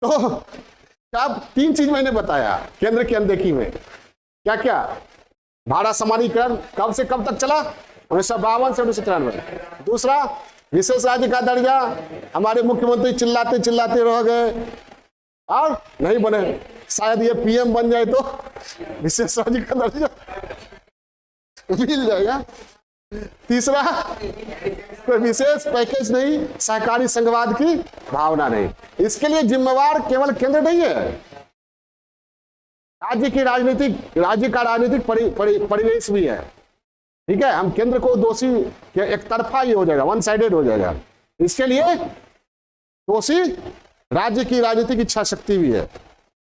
तो क्या 3 चीज मैंने बताया केंद्र की अनदेखी में, क्या क्या? भाड़ा समानीकरण कब से कब तक चला? 1952 से 1993। दूसरा, विशेष राज्य का दर्जा, हमारे मुख्यमंत्री चिल्लाते चिल्लाते रह गए और नहीं बने, शायद ये पीएम बन जाए तो विशेष राज्य का दर्जा मिल जाएगा। तीसरा, कोई विशेष पैकेज नहीं, सहकारी संघवाद की भावना नहीं। इसके लिए जिम्मेवार केवल केंद्र नहीं है, राज्य का राजनीतिक परिवेश भी है। ठीक है, हम केंद्र को दोषी, एक तरफा ही हो जाएगा, वन साइडेड हो जाएगा। इसके लिए दोषी राज्य की राजनीतिक इच्छा शक्ति भी है,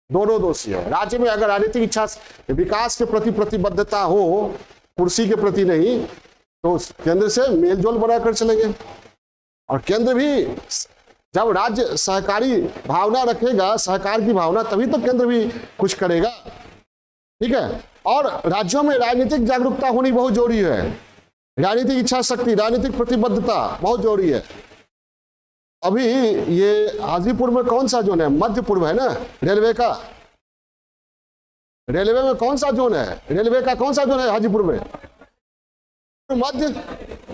दोनों दोषी है। राज्य में अगर राजनीतिक इच्छा, विकास के प्रति प्रतिबद्धता हो, कुर्सी के प्रति नहीं, तो केंद्र से मेलजोल बनाकर चलेंगे। और केंद्र भी जब राज्य सहकारी भावना रखेगा, सहकार की भावना, तभी तो केंद्र भी कुछ करेगा। ठीक है, और राज्यों में राजनीतिक जागरूकता होनी बहुत जरूरी है, राजनीतिक इच्छा शक्ति, राजनीतिक प्रतिबद्धता बहुत जरूरी है। अभी ये हाजीपुर में कौन सा जोन है? मध्य पूर्व है ना, रेलवे का। रेलवे में कौन सा जोन है? रेलवे का कौन सा जोन है हाजीपुर में? मध्य,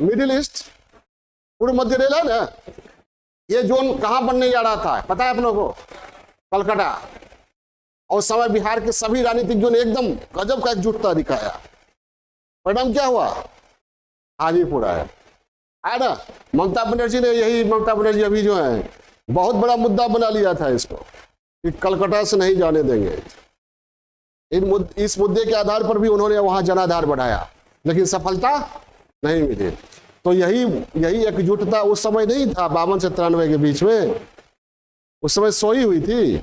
मिडिल ईस्ट, पूर्व मध्य रेल है ना। ये जोन कहां बनने जा रहा था पता है आप लोगों को? कलकत्ता। और उस समय बिहार के सभी राजनीतिक जोन एकदम गजब का एकजुटता दिखाया। परिणाम क्या हुआ? हाजीपुर आया ना। ममता बनर्जी ने, यही ममता बनर्जी अभी जो है बहुत बड़ा मुद्दा बना लिया था इसको, कि कलकत्ता से नहीं जाने देंगे। इस मुद्दे के आधार पर भी उन्होंने वहां जनाधार बढ़ाया, लेकिन सफलता नहीं मिली। तो यही एकजुटता उस समय नहीं था, 52 से 93 के बीच में। उस समय सोई हुई थी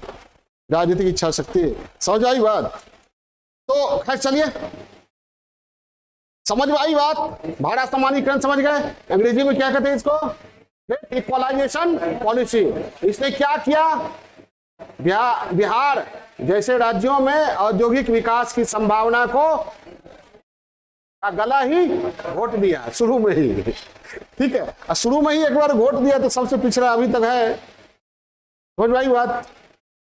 राजनीतिक इच्छा शक्ति। समझ आई बात? तो खैर चलिए, समझ में आई बात? भाड़ा समानीकरण समझ गए? अंग्रेजी में क्या कहते हैं इसको? Equalisation policy. इसने क्या किया? बिहार जैसे राज्यों में औद्योगिक विकास की संभावना को गला ही घोट दिया शुरू में ही। ठीक है, और शुरू में ही एक बार घोट दिया तो सबसे पिछड़ा अभी तक है। समझ भाई बात?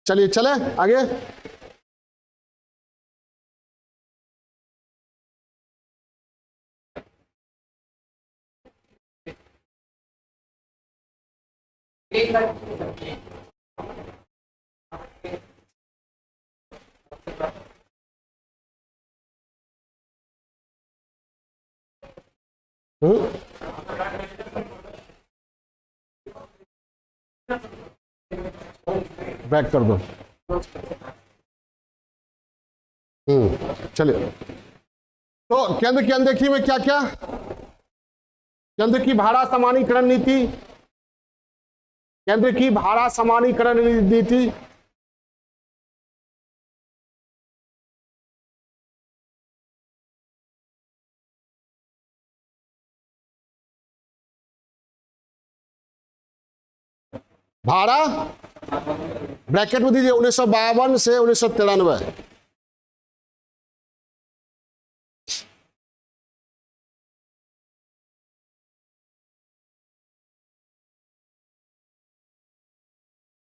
चलिए चले आगे। बैक कर दो। चलिए, तो केंद्र की अनदेखी में क्या क्या? केंद्र की भाड़ा समानीकरण नीति, केंद्र की भाड़ा समानीकरण नीति, भाड़ा ब्रैकेट में दीजिए 1952 से 1993।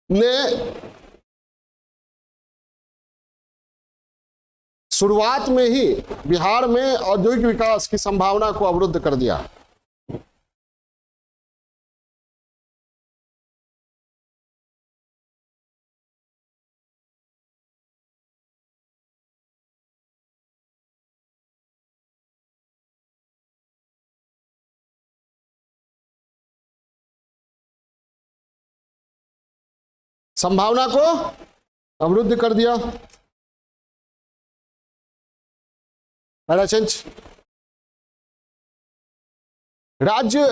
ने शुरुआत में ही बिहार में औद्योगिक विकास की संभावना को अवरुद्ध कर दिया। संभावना को अवरुद्ध कर दिया। पहला चेंज, राज्य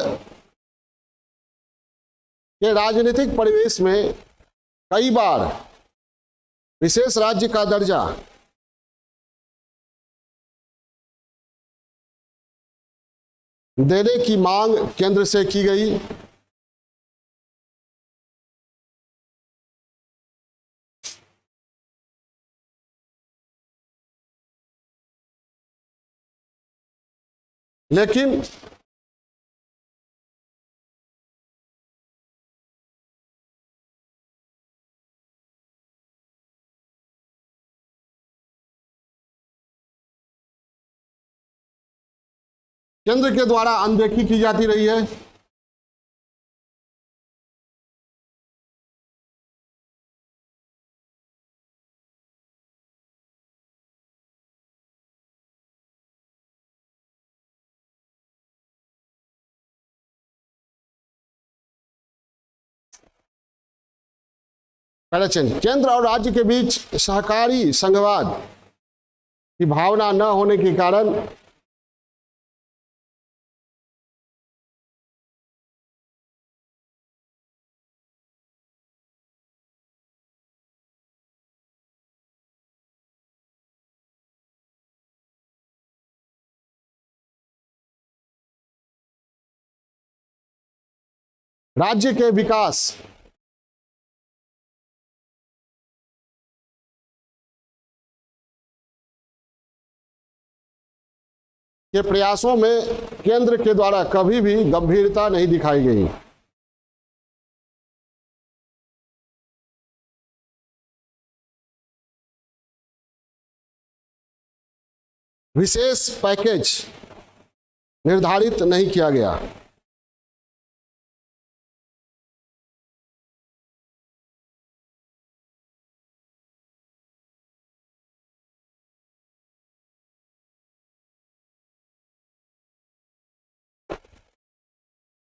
के राजनीतिक परिवेश में कई बार विशेष राज्य का दर्जा देने की मांग केंद्र से की गई। लेकिन केंद्र के द्वारा अनदेखी की जाती रही है। पहले चेंज, केंद्र और राज्य के बीच सहकारी संघवाद की भावना न होने के कारण राज्य के विकास के प्रयासों में केंद्र के द्वारा कभी भी गंभीरता नहीं दिखाई गई। विशेष पैकेज निर्धारित नहीं किया गया।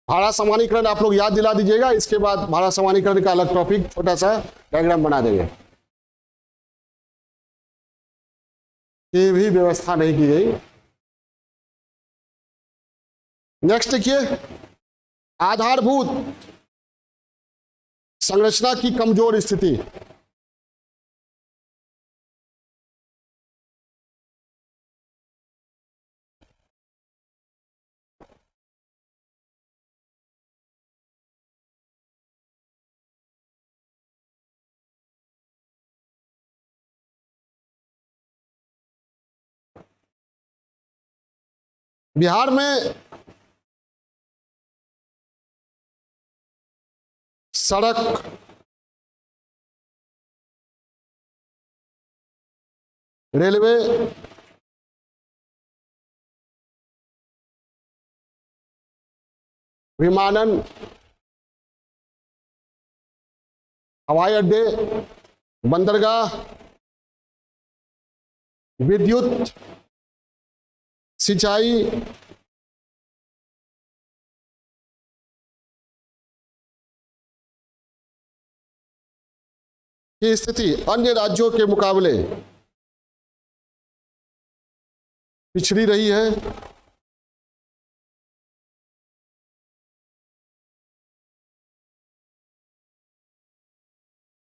भाड़ा समानीकरण आप लोग याद दिला दीजिएगा, इसके बाद भाड़ा समानीकरण का अलग टॉपिक छोटा सा डायग्राम बना देंगे। ये भी व्यवस्था नहीं की गई। नेक्स्ट देखिए, आधारभूत संरचना की कमजोर स्थिति। बिहार में सड़क, रेलवे, विमानन, हवाई अड्डे, बंदरगाह, विद्युत, सिंचाई, की स्थिति अन्य राज्यों के मुकाबले पिछड़ी रही है।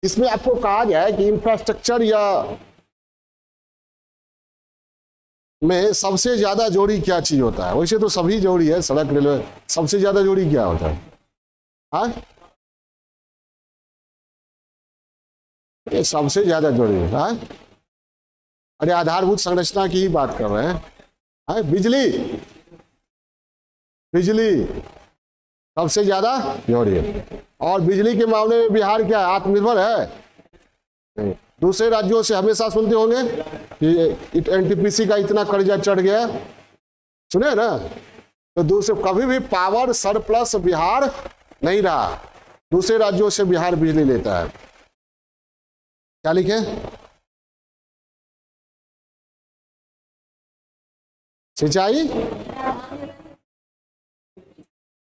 इसमें आपको कहा गया है कि इंफ्रास्ट्रक्चर या में सबसे ज्यादा जोड़ी क्या चीज होता है? वैसे तो सभी जोड़ी है, सड़क, रेलवे, सबसे ज्यादा जोड़ी क्या होता है? हाँ, ये सबसे ज्यादा जोड़ी है। हाँ, अरे आधारभूत संरचना की ही बात कर रहे हैं। हाँ, बिजली, बिजली सबसे ज्यादा जोड़ी है। और बिजली के मामले में बिहार क्या है? आत्मनिर्भर है? नहीं। दूसरे राज्यों से हमेशा सुनते होंगे कि एनटीपीसी का इतना कर्जा चढ़ गया, सुने ना? तो दूसरे कभी भी पावर सरप्लस बिहार नहीं रहा। दूसरे राज्यों से बिहार बिजली लेता है। क्या लिखे? सिंचाई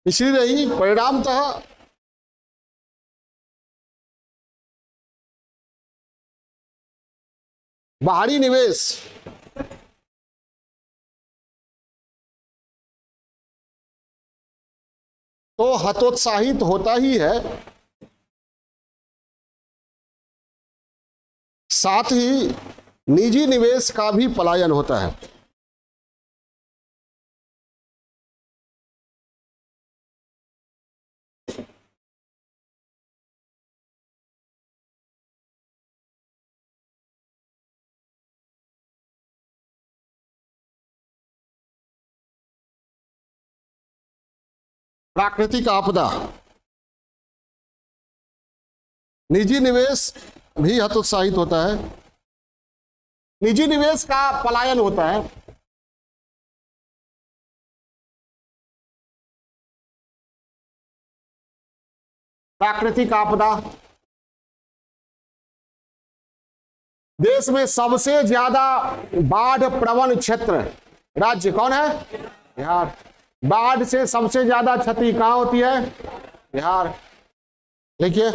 पिछड़ी रही, परिणामतः बाहरी निवेश तो हतोत्साहित होता ही है, साथ ही निजी निवेश का भी पलायन होता है। प्राकृतिक आपदा, निजी निवेश भी हतोत्साहित होता है, निजी निवेश का पलायन होता है, प्राकृतिक आपदा, देश में सबसे ज्यादा बाढ़ प्रवण क्षेत्र राज्य कौन है? बिहार। बाढ़ से सबसे ज्यादा क्षति कहां होती है? बिहार। देखिए,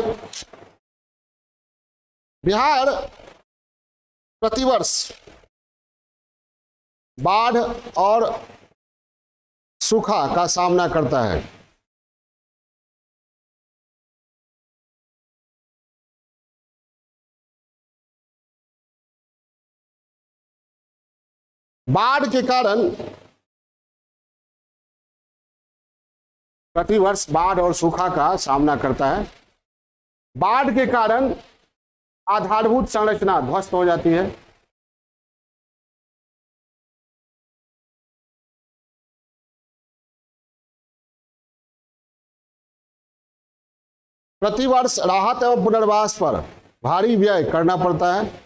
बिहार प्रतिवर्ष बाढ़ और सूखा का सामना करता है। बाढ़ के कारण प्रतिवर्ष बाढ़ और सूखा का सामना करता है। बाढ़ के कारण आधारभूत संरचना ध्वस्त हो जाती है, प्रतिवर्ष राहत एवं पुनर्वास पर भारी व्यय करना पड़ता है।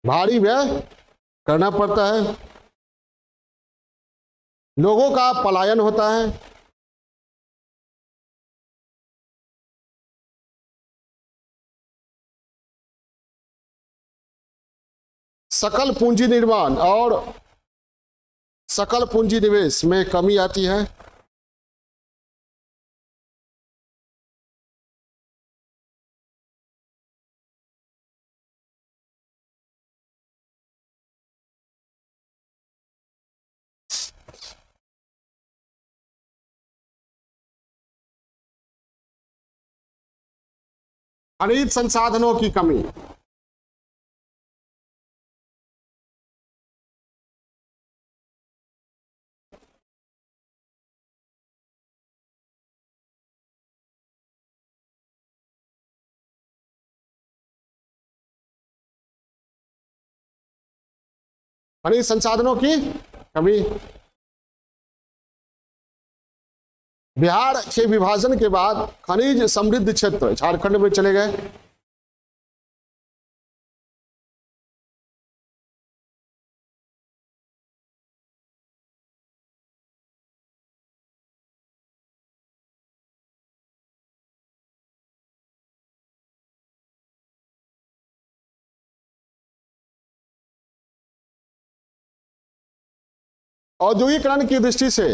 भारी व्यय करना पड़ता है, लोगों का पलायन होता है, सकल पूंजी निर्माण और सकल पूंजी निवेश में कमी आती है, खनिज संसाधनों की कमी, खनिज संसाधनों की कमी। बिहार के विभाजन के बाद खनिज समृद्ध क्षेत्र झारखंड में चले गए। औद्योगिकरण की दृष्टि से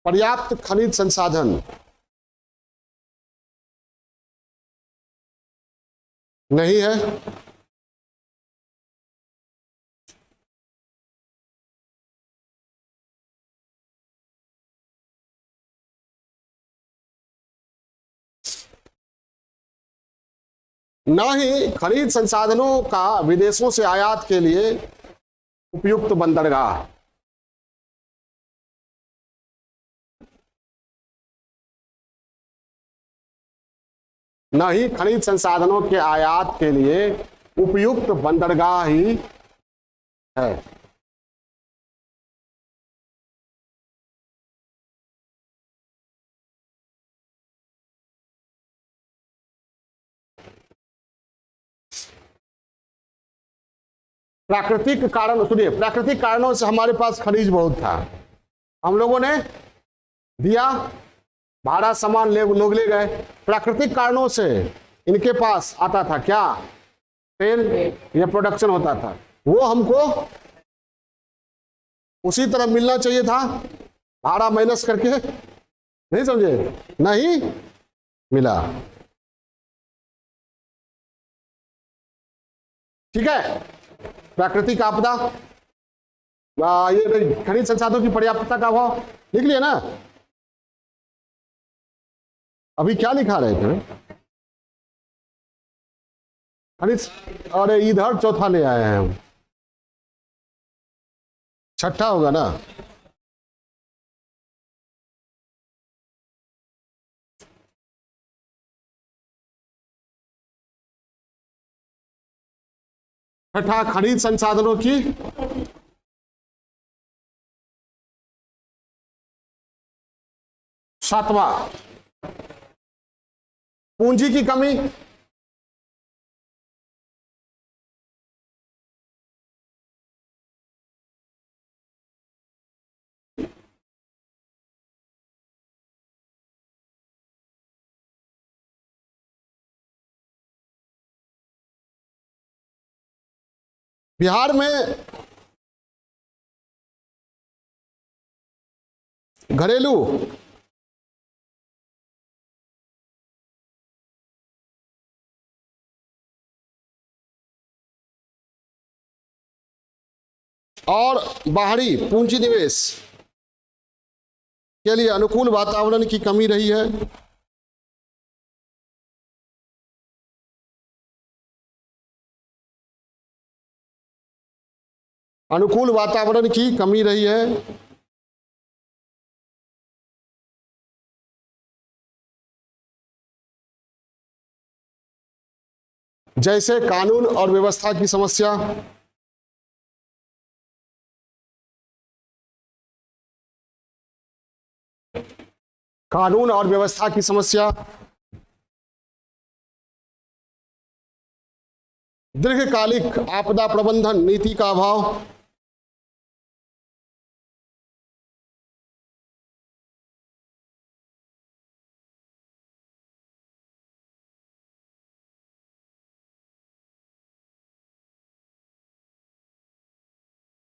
पर्याप्त खनिज संसाधन नहीं है। न ही खनिज संसाधनों का विदेशों से आयात के लिए उपयुक्त बंदरगाह, न ही खनिज संसाधनों के आयात के लिए उपयुक्त बंदरगाह ही है। प्राकृतिक कारण, सुनिए, प्राकृतिक कारणों से हमारे पास खनिज बहुत था, हम लोगों ने दिया, भाड़ा सामान लोग ले गए। प्राकृतिक कारणों से इनके पास आता था क्या? तेल या प्रोडक्शन होता था, वो हमको उसी तरह मिलना चाहिए था, भाड़ा माइनस करके। नहीं समझे? नहीं मिला। ठीक है, प्राकृतिक आपदा, ये खनिज संसाधनों की पर्याप्तता का अभाव लिख लिया ना। अभी क्या लिखा रहे थे? खनिज, और इधर चौथा ले आए हैं हम। छठा होगा ना। छठा, खरीद संसाधनों की सातवां, पूंजी की कमी। बिहार में घरेलू और बाहरी पूंजी निवेश के लिए अनुकूल वातावरण की कमी रही है। अनुकूल वातावरण की कमी रही है। जैसे कानून और व्यवस्था की समस्या, कानून और व्यवस्था की समस्या, दीर्घकालिक आपदा प्रबंधन नीति का अभाव,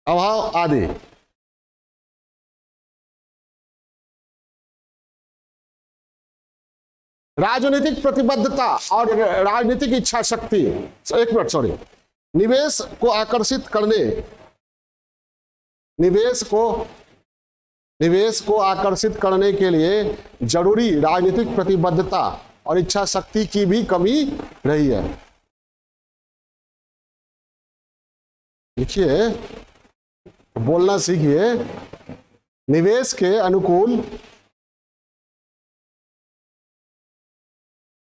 अभाव आदि। राजनीतिक प्रतिबद्धता और राजनीतिक इच्छा शक्ति, एक मिनट सॉरी, निवेश को आकर्षित करने, निवेश को आकर्षित करने के लिए जरूरी राजनीतिक प्रतिबद्धता और इच्छा शक्ति की भी कमी रही है। देखिए, बोलना सीखिए। निवेश के अनुकूल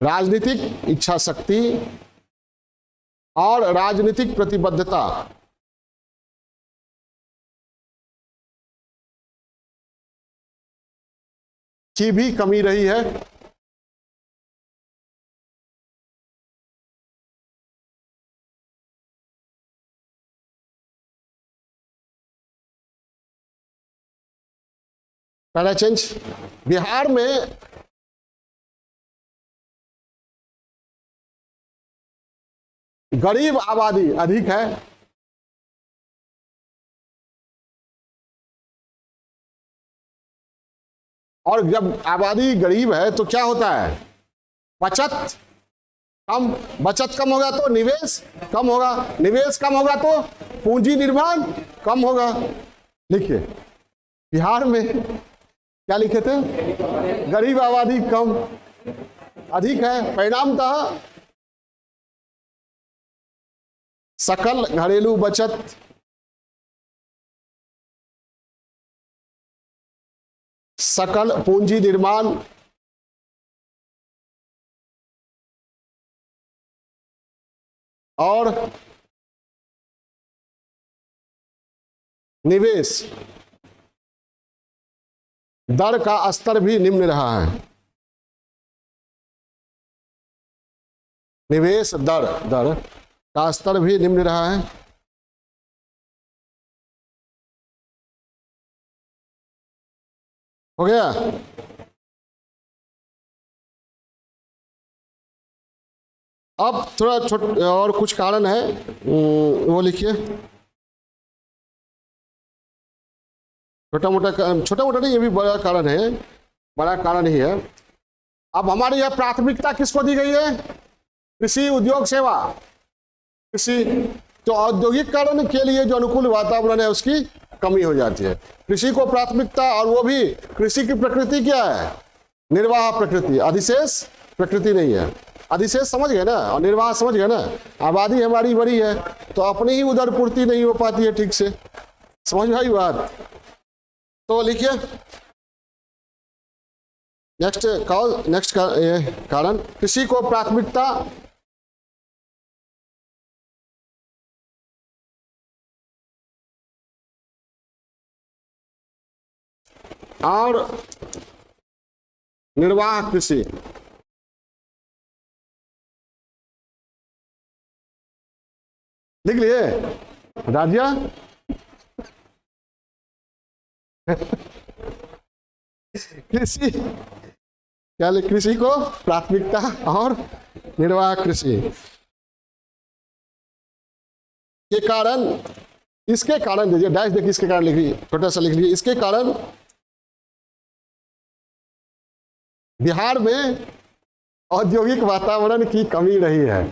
राजनीतिक इच्छा शक्ति और राजनीतिक प्रतिबद्धता की भी कमी रही है। पहला चेंज, बिहार में गरीब आबादी अधिक है। और जब आबादी गरीब है तो क्या होता है, बचत कम होगा तो निवेश कम होगा, निवेश कम होगा तो पूंजी निर्माण कम होगा। लिखिए, बिहार में क्या लिखे थे, गरीब आबादी कम अधिक है, परिणामतः सकल घरेलू बचत सकल पूंजी निर्माण और निवेश दर का स्तर भी निम्न रहा है। निवेश दर का स्तर भी निम्न रहा है। हो गया। अब थोड़ा और कुछ कारण है, वो लिखिए। छोटा मोटा नहीं, ये भी बड़ा कारण है, बड़ा कारण ही है। अब हमारी यह प्राथमिकता किसको दी गई है, कृषि उद्योग सेवा। कृषि तो औद्योगिक कारण के लिए जो अनुकूल वातावरण है उसकी कमी हो जाती है। कृषि को प्राथमिकता, और वो भी कृषि की प्रकृति क्या है, निर्वाह प्रकृति, अधिशेष प्रकृति नहीं है। अधिशेष समझ गए ना, और निर्वाह समझ गए ना। आबादी हमारी बड़ी है तो अपनी ही उधर पूर्ति नहीं हो पाती है ठीक से, समझ में आई बात? तो लिखिए नेक्स्ट कारण, कृषि को प्राथमिकता और निर्वाह कृषि। लिख लिए राजिया? कृषि क्या? कृषि को प्राथमिकता और निर्वाह कृषि के कारण, इसके कारण दीजिए डैश, देखिए इसके कारण लिख लीजिए, छोटा सा लिख लीजिए, इसके कारण बिहार में औद्योगिक वातावरण की कमी रही है।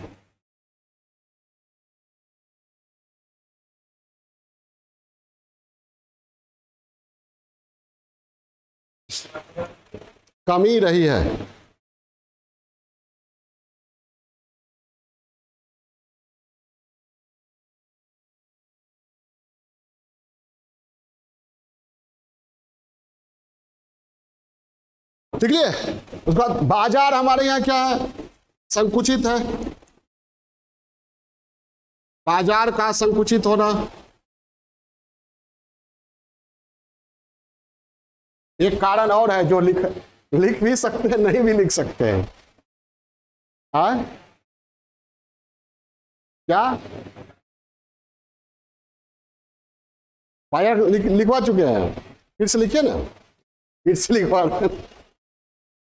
कमी रही है। ठीक है। उसके बाद बाजार हमारे यहाँ क्या है? संकुचित है। बाजार का संकुचित होना, एक कारण और है जो लिख भी सकते हैं, नहीं भी लिख सकते हैं। हाँ क्या? बाजार लिखवा चुके हैं, फिर से लिखिए ना, फिर से लिखवा।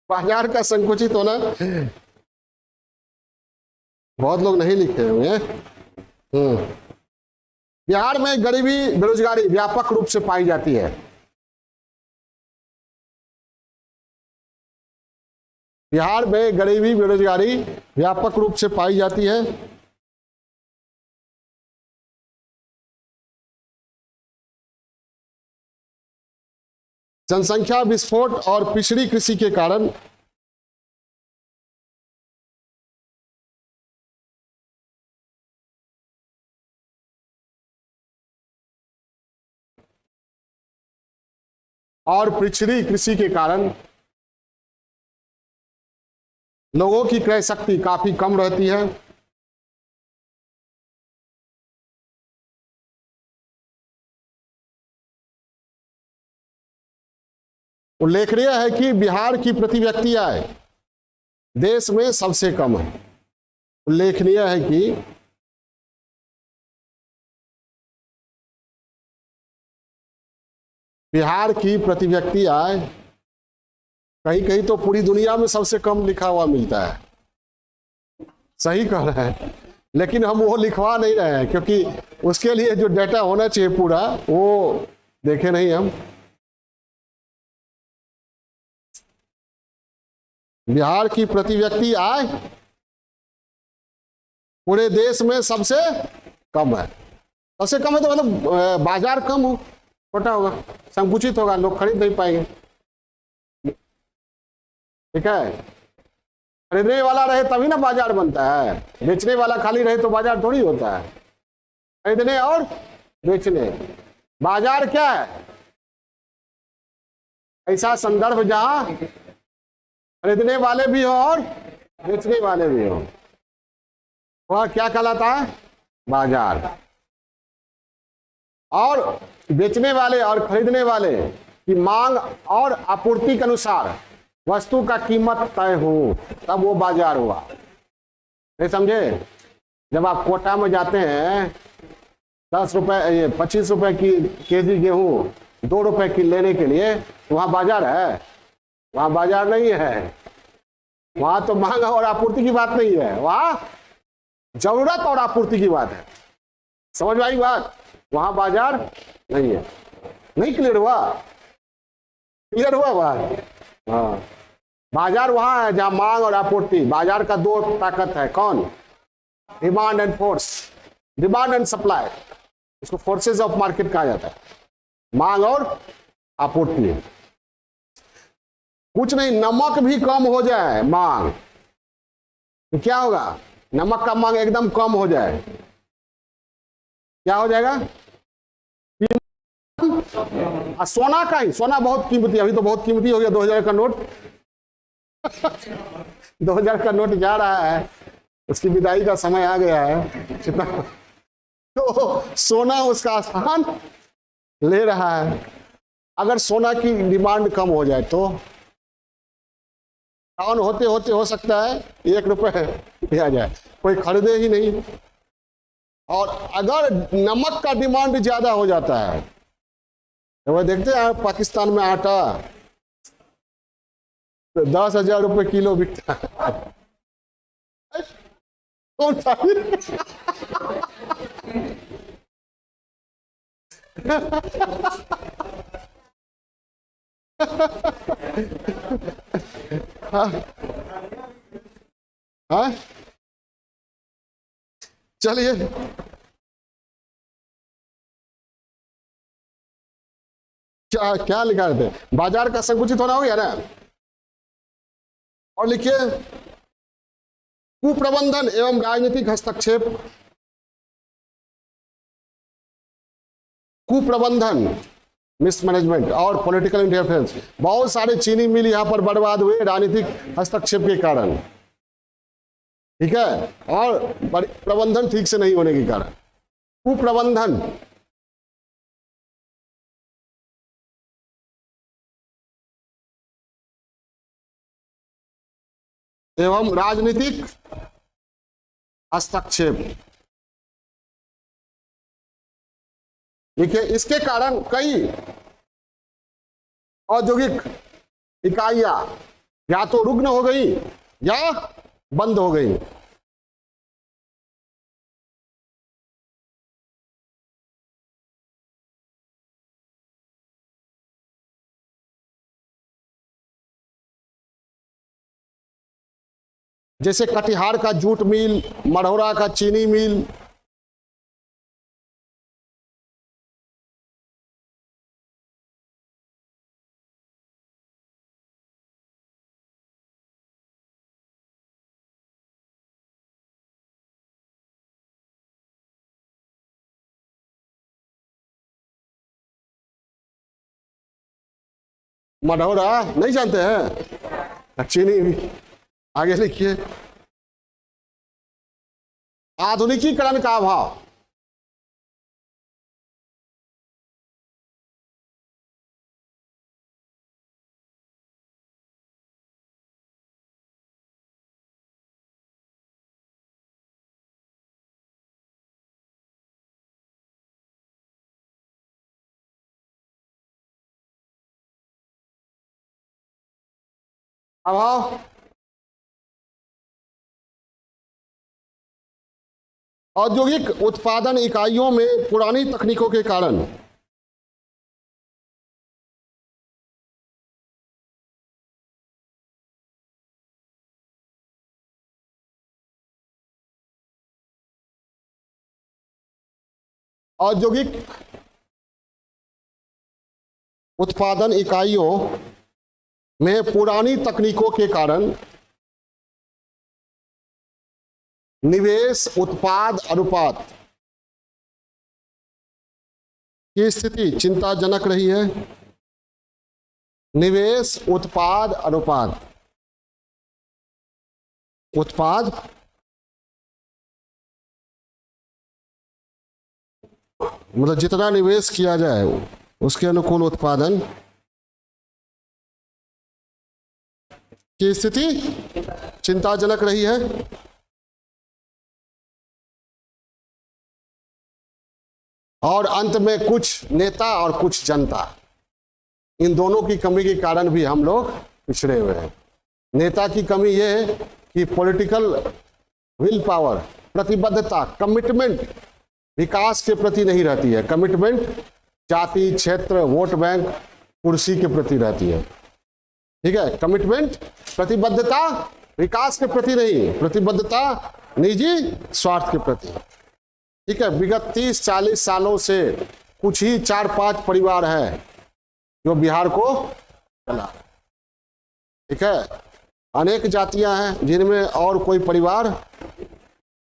बाजार का संकुचित होना बहुत लोग नहीं लिखे हुए। बिहार में गरीबी बेरोजगारी व्यापक रूप से पाई जाती है। बिहार में गरीबी बेरोजगारी व्यापक रूप से पाई जाती है। जनसंख्या विस्फोट और पिछड़ी कृषि के कारण पिछड़ी कृषि के कारण लोगों की क्रय शक्ति काफी कम रहती है। उल्लेखनीय है कि बिहार की प्रति व्यक्ति आय देश में सबसे कम है। उल्लेखनीय है कि बिहार की प्रति व्यक्ति आय कहीं कहीं तो पूरी दुनिया में सबसे कम लिखा हुआ मिलता है। सही कह रहे हैं, लेकिन हम वो लिखवा नहीं रहे हैं क्योंकि उसके लिए जो डेटा होना चाहिए पूरा वो देखे नहीं हम। बिहार की प्रति व्यक्ति आय पूरे देश में सबसे कम है। सबसे कम है तो मतलब बाजार कम हो, छोटा होगा, संकुचित होगा, लोग खरीद नहीं पाएंगे। ठीक है, खरीदने वाला रहे तभी ना बाजार बनता है। बेचने वाला खाली रहे तो बाजार थोड़ी होता है। खरीदने और बेचने, बाजार क्या है? ऐसा संदर्भ जहां खरीदने वाले भी हो और बेचने वाले भी हो, वह क्या कहलाता है? बाजार। और बेचने वाले और खरीदने वाले की मांग और आपूर्ति के अनुसार वस्तु का कीमत तय हो, तब वो बाजार हुआ। नहीं समझे? जब आप कोटा में जाते हैं 10 रुपए 25 रुपए की केजी गेहूं 2 रुपए की लेने के लिए, वहां बाजार है? वहां बाजार नहीं है। वहां तो मांग और आपूर्ति की बात नहीं है, वहां जरूरत और आपूर्ति की बात है। समझ में आई बात? वहां बाजार नहीं है। नहीं क्लियर हुआ? क्लियर हुआ बात? हाँ, बाजार वहां है जहां मांग और आपूर्ति। बाजार का दो ताकत है, कौन? Demand and force, demand and supply. इसको फोर्सेस ऑफ मार्केट कहा जाता है, मांग और आपूर्ति। कुछ नहीं, नमक भी कम हो जाए मांग तो क्या होगा? नमक का मांग एकदम कम हो जाए, क्या हो जाएगा? सोना का ही, सोना बहुत कीमती, अभी तो बहुत कीमती हो गया। 2000 का नोट 2000 का नोट जा रहा है, उसकी विदाई का समय आ गया है कितना, तो सोना उसका स्थान ले रहा है। अगर सोना की डिमांड कम हो जाए तो डाउन होते होते हो सकता है 1 रुपए आ जाए, कोई खरीदे ही नहीं। और अगर नमक का डिमांड ज्यादा हो जाता है तो वह देखते हैं पाकिस्तान में आटा 10,000 रुपए किलो बिकता है। कौन सा हाँ चलिए, क्या क्या लिखा थे, बाजार का संकुचित होना हो गया ना। और लिखिए कुप्रबंधन एवं राजनीतिक हस्तक्षेप, कुप्रबंधन मिसमैनेजमेंट और पॉलिटिकल इंटरफेरेंस। बहुत सारे चीनी मिल यहां पर बर्बाद हुए राजनीतिक हस्तक्षेप के कारण, ठीक है, और प्रबंधन ठीक से नहीं होने के कारण। कुप्रबंधन एवं राजनीतिक हस्तक्षेप, देखिए इसके कारण कई औद्योगिक इकाइयां या तो रुग्ण हो गई या बंद हो गई। जैसे कटिहार का जूट मिल, मढ़ौरा का चीनी मिल, मढ़ौरा नहीं जानते हैं, चीनी भी। आगे लिखिए आधुनिकीकरण का अभाव, अभाव, औद्योगिक उत्पादन इकाइयों में पुरानी तकनीकों के कारण, औद्योगिक उत्पादन इकाइयों में पुरानी तकनीकों के कारण निवेश उत्पाद अनुपात की स्थिति चिंताजनक रही है। निवेश उत्पाद अनुपात, उत्पाद मतलब जितना निवेश किया जाए उसके अनुकूल उत्पादन की स्थिति चिंताजनक रही है। और अंत में कुछ नेता और कुछ जनता, इन दोनों की कमी के कारण भी हम लोग पिछड़े हुए हैं। नेता की कमी यह है कि पॉलिटिकल विल पावर, प्रतिबद्धता, कमिटमेंट विकास के प्रति नहीं रहती है। कमिटमेंट जाति, क्षेत्र, वोट बैंक, कुर्सी के प्रति रहती है, ठीक है। कमिटमेंट, प्रतिबद्धता विकास के प्रति नहीं, प्रतिबद्धता निजी स्वार्थ के प्रति, ठीक है। विगत 30-40 सालों से कुछ ही 4-5 परिवार है जो बिहार को चला, ठीक है। अनेक जातियां हैं जिनमें और कोई परिवार,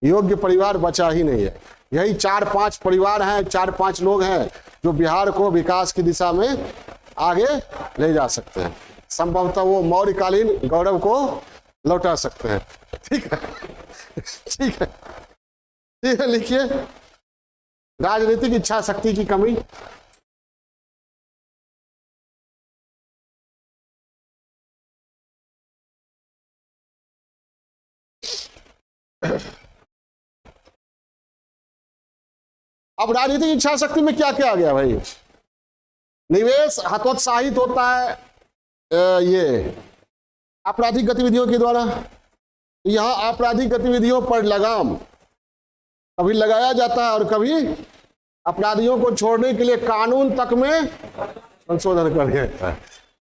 योग्य परिवार बचा ही नहीं है। यही 4-5 परिवार हैं, 4-5 लोग हैं जो बिहार को विकास की दिशा में आगे ले जा सकते हैं। संभवतः वो मौर्यकालीन गौरव को लौटा सकते हैं। ठीक है, ठीक है, ठीक है। लिखिए, राजनीतिक इच्छा शक्ति की कमी। अब राजनीतिक इच्छा शक्ति में क्या क्या आ गया भाई? निवेश हतोत्साहित होता है ये आपराधिक गतिविधियों के द्वारा। यहां आपराधिक गतिविधियों पर लगाम कभी लगाया जाता है और कभी अपराधियों को छोड़ने के लिए कानून तक में संशोधन कर दिया जाता है।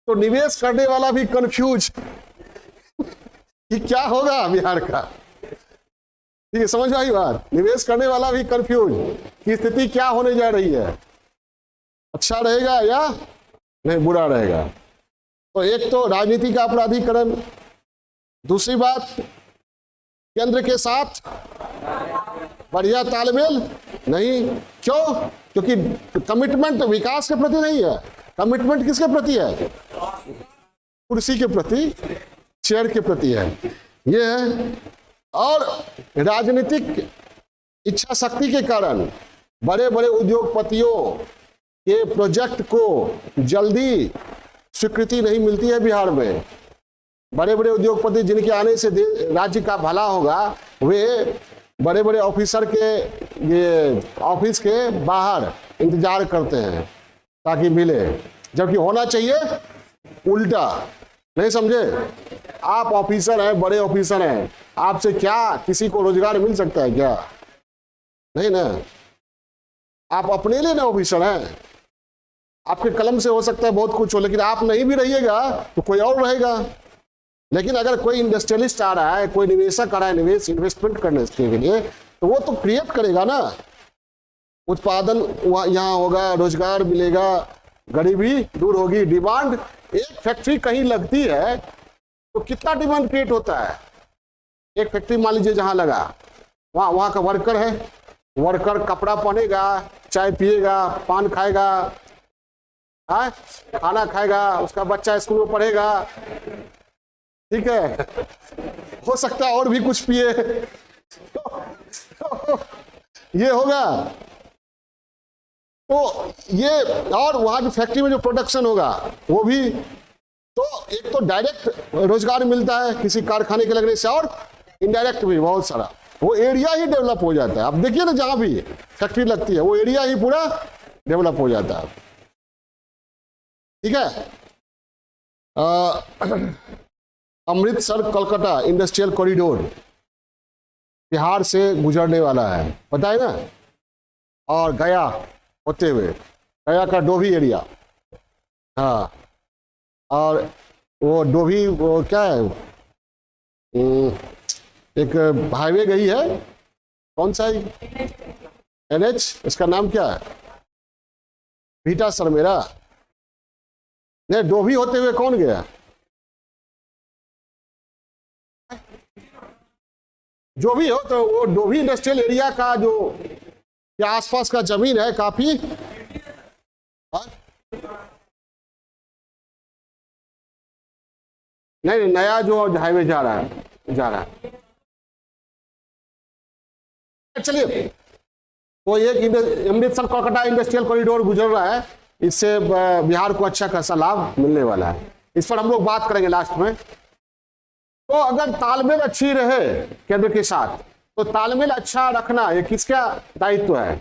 तो निवेश करने वाला भी कंफ्यूज कि क्या होगा बिहार का। ठीक है, समझ आई बात? निवेश करने वाला भी कंफ्यूज कि स्थिति क्या होने जा रही है, अच्छा रहेगा या नहीं बुरा रहेगा। तो एक तो राजनीति का अपराधीकरण, दूसरी बात केंद्र के साथ बढ़िया तालमेल नहीं। क्यों? क्योंकि कमिटमेंट विकास के प्रति नहीं है, कमिटमेंट किसके प्रति है? कुर्सी के प्रति, चेयर के प्रति है, ये है। और राजनीतिक इच्छा शक्ति के कारण बड़े बड़े उद्योगपतियों के प्रोजेक्ट को जल्दी स्वीकृति नहीं मिलती है बिहार में। बड़े बड़े उद्योगपति जिनके आने से राज्य का भला होगा, वे बड़े बड़े ऑफिसर के ये ऑफिस के बाहर इंतजार करते हैं ताकि मिले, जबकि होना चाहिए उल्टा। नहीं समझे? आप ऑफिसर हैं, बड़े ऑफिसर हैं, आपसे क्या किसी को रोजगार मिल सकता है क्या? नहीं ना। आप अपने लिए ना ऑफिसर हैं, आपके कलम से हो सकता है बहुत कुछ हो, लेकिन आप नहीं भी रहिएगा तो कोई और रहेगा। लेकिन अगर कोई इंडस्ट्रियलिस्ट आ रहा है, कोई निवेशक आ रहा है इन्वेस्टमेंट करने के लिए, तो वो तो क्रिएट करेगा ना, उत्पादन यहाँ होगा, रोजगार मिलेगा, गरीबी दूर होगी। डिमांड, एक फैक्ट्री कहीं लगती है तो कितना डिमांड क्रिएट होता है। एक फैक्ट्री मान लीजिए जहां लगा, वहां का वर्कर है, वर्कर कपड़ा पहनेगा, चाय पिएगा, पान खाएगा, खाना खाएगा, उसका बच्चा स्कूल में पढ़ेगा, ठीक है, हो सकता है और भी कुछ पिए ये होगा। तो ये, और वहां जो फैक्ट्री में जो प्रोडक्शन होगा वो भी, तो एक तो डायरेक्ट रोजगार मिलता है किसी कारखाने के लगने से, और इनडायरेक्ट भी बहुत सारा, वो एरिया ही डेवलप हो जाता है। अब देखिए ना, जहां भी फैक्ट्री लगती है वो एरिया ही पूरा डेवलप हो जाता है। ठीक है। अमृतसर कोलकाता इंडस्ट्रियल कॉरिडोर बिहार से गुजरने वाला है, पता है ना, और गया होते हुए, गया का डोभी एरिया, हाँ, और वो डोभी वो क्या है, एक हाईवे गई है, कौन सा है? NH, इसका नाम क्या है? भीटा सरमेरा। नहीं, डोभी होते हुए कौन गया? जो भी हो, तो वो डोभी इंडस्ट्रियल एरिया का जो के आसपास का जमीन है काफी, नहीं नया जो हाईवे जा रहा है, चलिए। तो एक अमृतसर कोलकाता इंडस्ट्रियल कॉरिडोर गुजर रहा है, इससे बिहार को अच्छा खासा लाभ मिलने वाला है। इस पर हम लोग बात करेंगे लास्ट में। तो अगर तालमेल अच्छी रहे केंद्र के साथ, तो तालमेल अच्छा रखना ये किसका दायित्व है?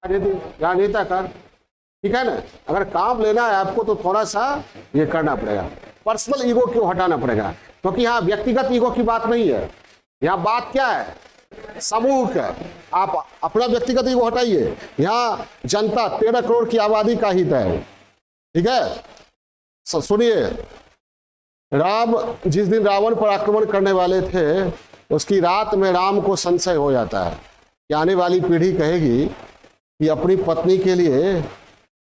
राजनेता का। ठीक है ना। अगर काम लेना है आपको तो थोड़ा सा ये करना पड़ेगा, पर्सनल ईगो क्यों हटाना पड़ेगा, क्योंकि यहाँ व्यक्तिगत ईगो की बात नहीं है, यहाँ बात क्या है? समूह का। आप अपना व्यक्तिगत ईगो हटाइए, यहाँ जनता 13 करोड़ की आबादी का हित है। ठीक है। सुनिए, राम जिस दिन रावण पर आक्रमण करने वाले थे, उसकी रात में राम को संशय हो जाता है कि आने वाली पीढ़ी कहेगी कि अपनी पत्नी के लिए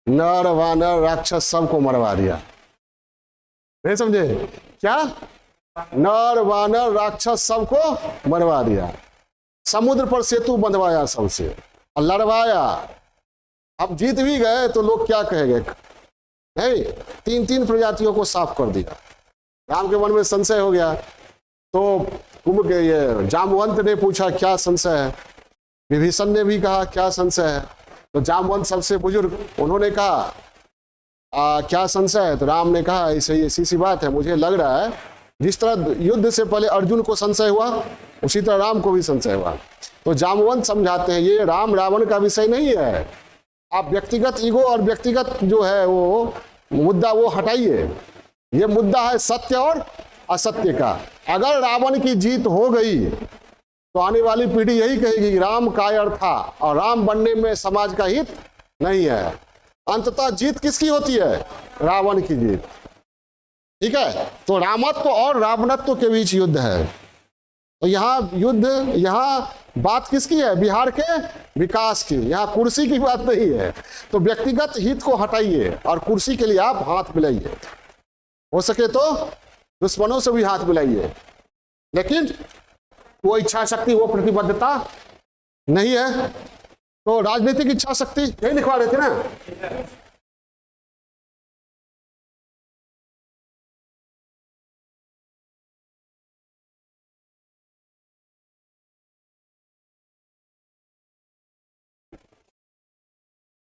नर वानर राक्षस सबको मरवा दिया। नहीं समझे क्या? नर वानर राक्षस सबको मरवा दिया, समुद्र पर सेतु बंधवाया सबसे और लड़वाया, अब जीत भी गए तो लोग क्या कहेंगे, नहीं, 3 प्रजातियों को साफ कर दिया। राम के मन में संशय हो गया, तो कुंभ के ये जामवंत ने पूछा क्या संशय है, विभीषण ने भी कहा क्या संशय है। तो जामवंत सबसे बुजुर्ग, उन्होंने कहा क्या संशय है। तो राम ने कहा ऐसी सी बात है, मुझे लग रहा है जिस तरह युद्ध से पहले अर्जुन को संशय हुआ उसी तरह राम को भी संशय हुआ। तो जामवंत समझाते हैं ये राम रावण का विषय नहीं है, आप व्यक्तिगत ईगो और व्यक्तिगत जो है वो मुद्दा वो हटाइए, ये मुद्दा है सत्य और असत्य का। अगर रावण की जीत हो गई तो आने वाली पीढ़ी यही कहेगी कि राम कायर था और राम बनने में समाज का हित नहीं है। अंततः जीत किसकी होती है, रावण की जीत। ठीक है, तो रामत्व और रावणत्व के बीच युद्ध है। तो यहाँ युद्ध, यहाँ बात किसकी है, बिहार के विकास की, यहाँ कुर्सी की बात नहीं है। तो व्यक्तिगत हित को हटाइए और कुर्सी के लिए आप हाथ मिलाइए, हो सके तो दुश्मनों से भी हाथ मिलाइए, लेकिन वो इच्छा शक्ति, वो प्रतिबद्धता नहीं है। तो राजनीतिक इच्छा शक्ति यही लिखवा रहे थे ना।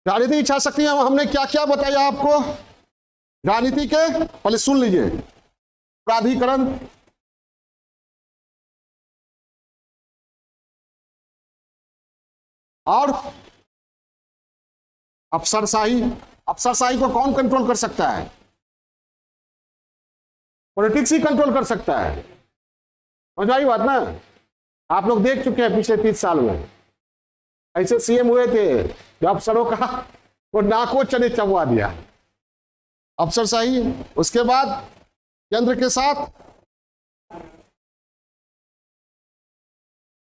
राजनीतिक इच्छा शक्ति में हमने क्या क्या बताया आपको, राजनीति के, पहले सुन लीजिए, प्राधिकरण, और अफसरशाही। अफसरशाही को कौन कंट्रोल कर सकता है, पॉलिटिक्स ही कंट्रोल कर सकता है। समझ आई बात ना, आप लोग देख चुके हैं पिछले 30 साल में ऐसे सीएम हुए थे जो अफसरों का वो नाको चने चबवा दिया, अफसरशाही। उसके बाद केंद्र के साथ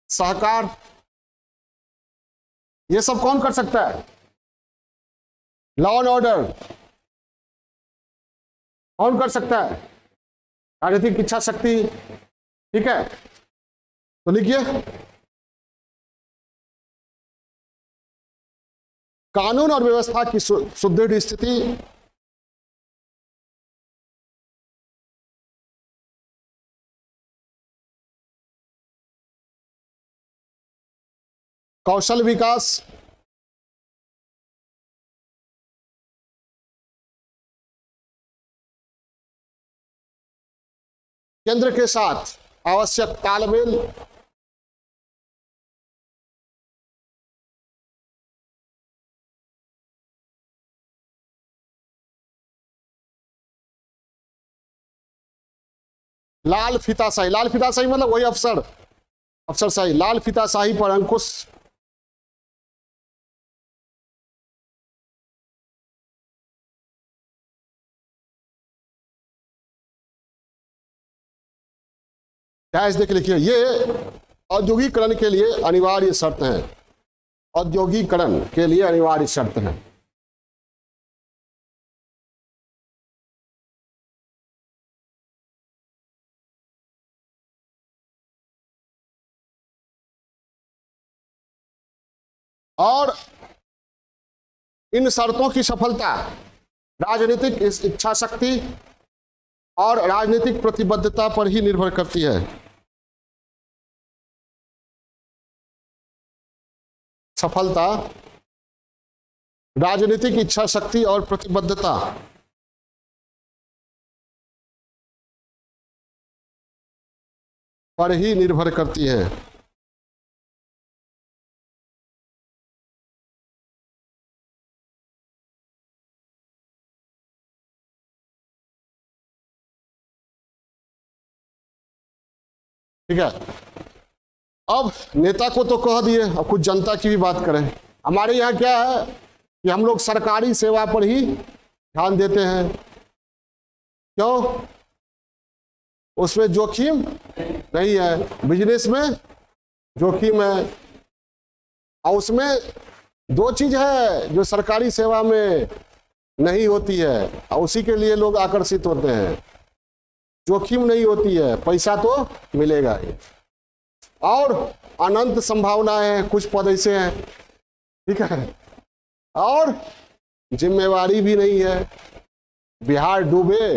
सहकार, ये सब कौन कर सकता है, लॉ एंड ऑर्डर कौन कर सकता है, राजनीतिक इच्छा शक्ति। ठीक है, तो लिखिए, कानून और व्यवस्था की सुदृढ़ स्थिति, कौशल विकास, केंद्र के साथ आवश्यक तालमेल, लाल फीताशाही। लाल फीताशाही मतलब वही अफसरशाही, लाल फीताशाही पर अंकुश, डैश देख लिखिए, ये औद्योगिकरण के लिए अनिवार्य शर्त है, औद्योगिकरण के लिए अनिवार्य शर्त है। और इन शर्तों की सफलता राजनीतिक इच्छा शक्ति और राजनीतिक प्रतिबद्धता पर ही निर्भर करती है। सफलता राजनीतिक इच्छा शक्ति और प्रतिबद्धता पर ही निर्भर करती है। ठीक है, अब नेता को तो कह दिए, अब कुछ जनता की भी बात करें। हमारे यहाँ क्या है कि हम लोग सरकारी सेवा पर ही ध्यान देते हैं। क्यों? उसमें जोखिम नहीं है, बिजनेस में जोखिम है। और उसमें दो चीज है जो सरकारी सेवा में नहीं होती है और उसी के लिए लोग आकर्षित होते हैं। जोखिम नहीं होती है, पैसा तो मिलेगा ही, और अनंत संभावनाएं हैं। कुछ पद ऐसे हैं, ठीक है, और जिम्मेवारी भी नहीं है। बिहार डूबे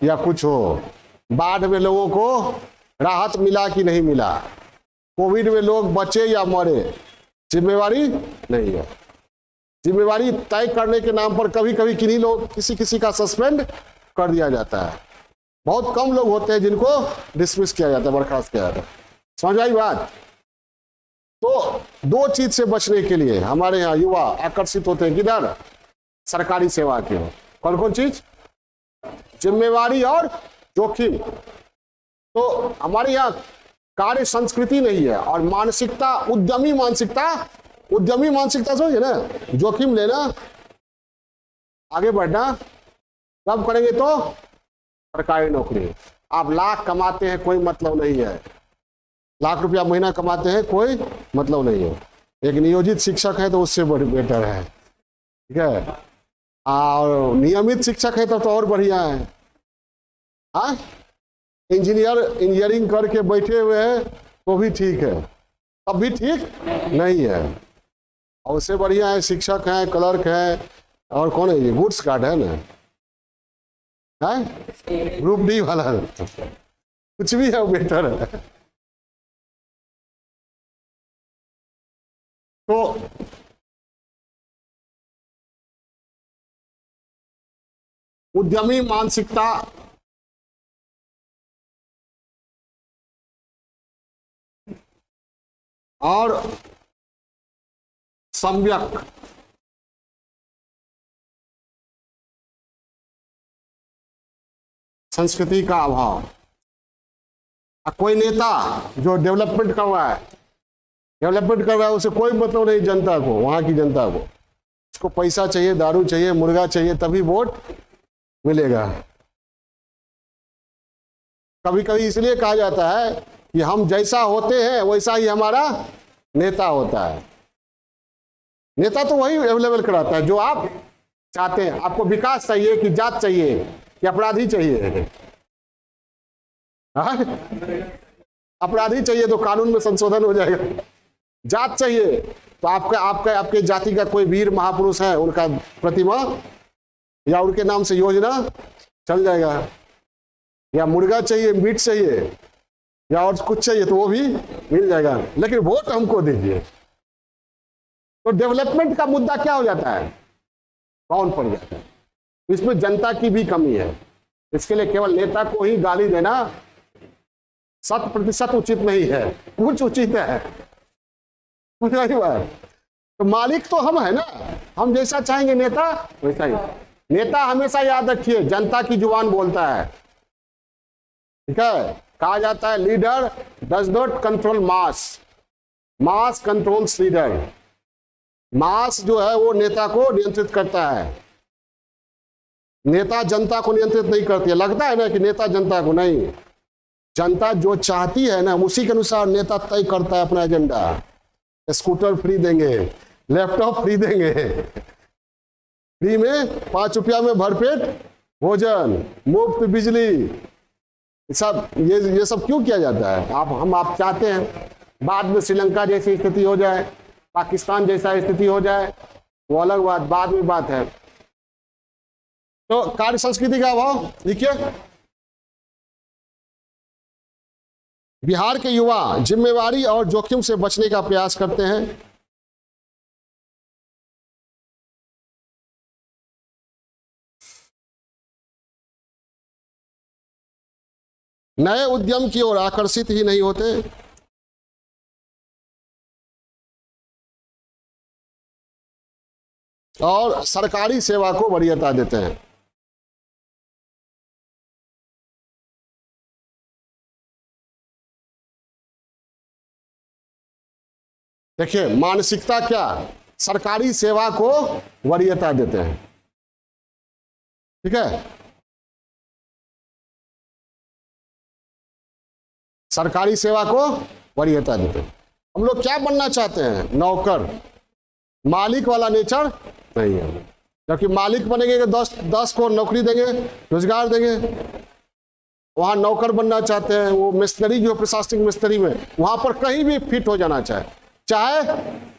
या कुछ हो, बाढ़ में लोगों को राहत मिला कि नहीं मिला, कोविड में लोग बचे या मरे, जिम्मेवारी नहीं है। जिम्मेवारी तय करने के नाम पर कभी कभी किन्हीं लोग किसी किसी का सस्पेंड कर दिया जाता है। बहुत कम लोग होते हैं जिनको डिसमिस किया जाता है, बर्खास्त किया जाता है। समझ आई बात? तो दो चीज से बचने के लिए हमारे यहाँ युवा आकर्षित होते हैं किधर? सरकारी सेवा की ओर। कौन कौन चीज? जिम्मेवारी और जोखिम। तो हमारे यहाँ कार्य संस्कृति नहीं है और मानसिकता, उद्यमी मानसिकता समझे ना, जोखिम लेना, आगे बढ़ना। कब करेंगे? तो सरकारी नौकरी। आप लाख कमाते हैं कोई मतलब नहीं है, लाख रुपया महीना कमाते हैं कोई मतलब नहीं है। एक नियोजित शिक्षक है तो उससे बेटर है, ठीक है। और नियमित शिक्षक है तो और बढ़िया है। हाँ, इंजीनियरिंग करके बैठे हुए हैं तो भी ठीक है, तब भी ठीक नहीं है। और उससे बढ़िया है शिक्षक है, क्लर्क है, और कौन है ये, गुड्स गार्ड है ना, है ग्रुप डी वाला, कुछ भी है वो बेटर है। तो उद्यमी मानसिकता और सम्यक संस्कृति का अभाव। कोई नेता जो डेवलपमेंट कर रहा है उसे कोई मतलब नहीं जनता को, वहां की जनता को। उसको पैसा चाहिए, दारू चाहिए, मुर्गा चाहिए, तभी वोट मिलेगा। कभी कभी इसलिए कहा जाता है कि हम जैसा होते हैं वैसा ही हमारा नेता होता है। नेता तो वही अवेलेबल कराता है जो आप चाहते हैं। आपको विकास चाहिए कि जात चाहिए कि अपराधी चाहिए? अपराधी चाहिए तो कानून में संशोधन हो जाएगा। जात चाहिए तो आपके जाति का कोई वीर महापुरुष है, उनका प्रतिमा या उनके नाम से योजना चल जाएगा। या मुर्गा चाहिए, मीट चाहिए, या और कुछ चाहिए तो वो भी मिल जाएगा, लेकिन वोट हमको दीजिए। तो डेवलपमेंट का मुद्दा क्या हो जाता है? कौन पड़ जाता है? इसमें जनता की भी कमी है। इसके लिए केवल नेता को ही गाली देना 100% उचित नहीं है, कुछ उचित है। तो मालिक तो हम है ना, हम जैसा चाहेंगे नेता वैसा ही। नेता हमेशा याद रखिए जनता की जुबान बोलता है, ठीक है। कहा जाता है leader does not control mass, mass controls leader. Mass जो है वो नेता को नियंत्रित करता है, नेता जनता को नियंत्रित नहीं करती है। लगता है ना कि नेता जनता को, नहीं। जनता जो चाहती है ना उसी के अनुसार नेता तय करता है अपना एजेंडा। स्कूटर फ्री देंगे, लैपटॉप फ्री देंगे, फ्री में 5 रुपया में भरपेट भोजन, मुफ्त बिजली, सब ये सब क्यों किया जाता है? आप चाहते हैं बाद में श्रीलंका जैसी स्थिति हो जाए, पाकिस्तान जैसा स्थिति हो जाए, वो अलग बात, बाद में बात है। तो कार्य संस्कृति का अभाव देखिए, बिहार के युवा जिम्मेवारी और जोखिम से बचने का प्रयास करते हैं। नए उद्यम की ओर आकर्षित ही नहीं होते, और सरकारी सेवा को वरीयता देते हैं। देखिए मानसिकता क्या, सरकारी सेवा को वरीयता देते हैं, ठीक है। सरकारी सेवा को वरीयता देते हैं। हम लोग क्या बनना चाहते हैं? नौकर, मालिक वाला नेचर नहीं है। जबकि मालिक बनेंगे तो 10 को नौकरी देंगे, रोजगार देंगे। वहां नौकर बनना चाहते हैं, वो मिस्त्री जो प्रशासनिक मिस्त्री में, वहां पर कहीं भी फिट हो जाना चाहे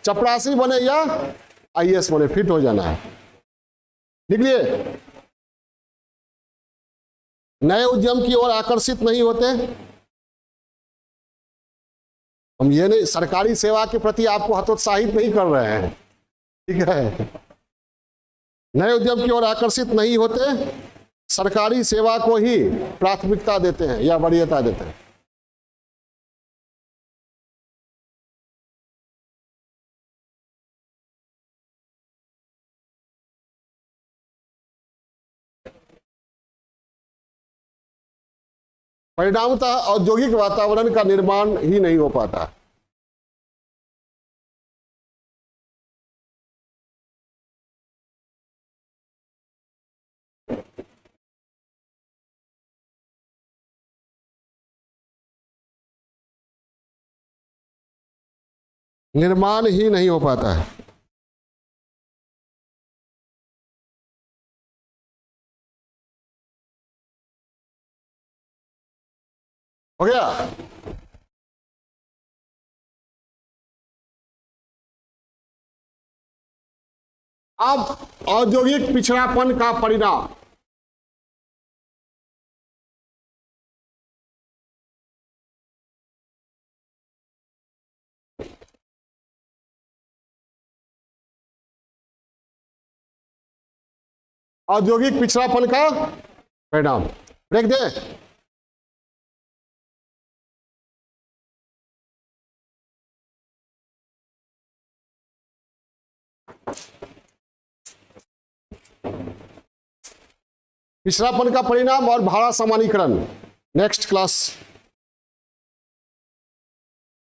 चपरासी बने या आईएएस बने, फिट हो जाना है। लिख लिए। नए उद्यम की ओर आकर्षित नहीं होते। हम ये नहीं, सरकारी सेवा के प्रति आपको हतोत्साहित नहीं कर रहे हैं, ठीक है। नए उद्यम की ओर आकर्षित नहीं होते, सरकारी सेवा को ही प्राथमिकता देते हैं या वरीयता देते हैं। परिणामतः औद्योगिक वातावरण का निर्माण ही नहीं हो पाता। निर्माण ही नहीं हो पाता है। हो गया। अब औद्योगिक पिछड़ापन का परिणाम। औद्योगिक पिछड़ापन का परिणाम, ब्रेक दे। पिछड़ापन का परिणाम और भाड़ा समानीकरण नेक्स्ट क्लास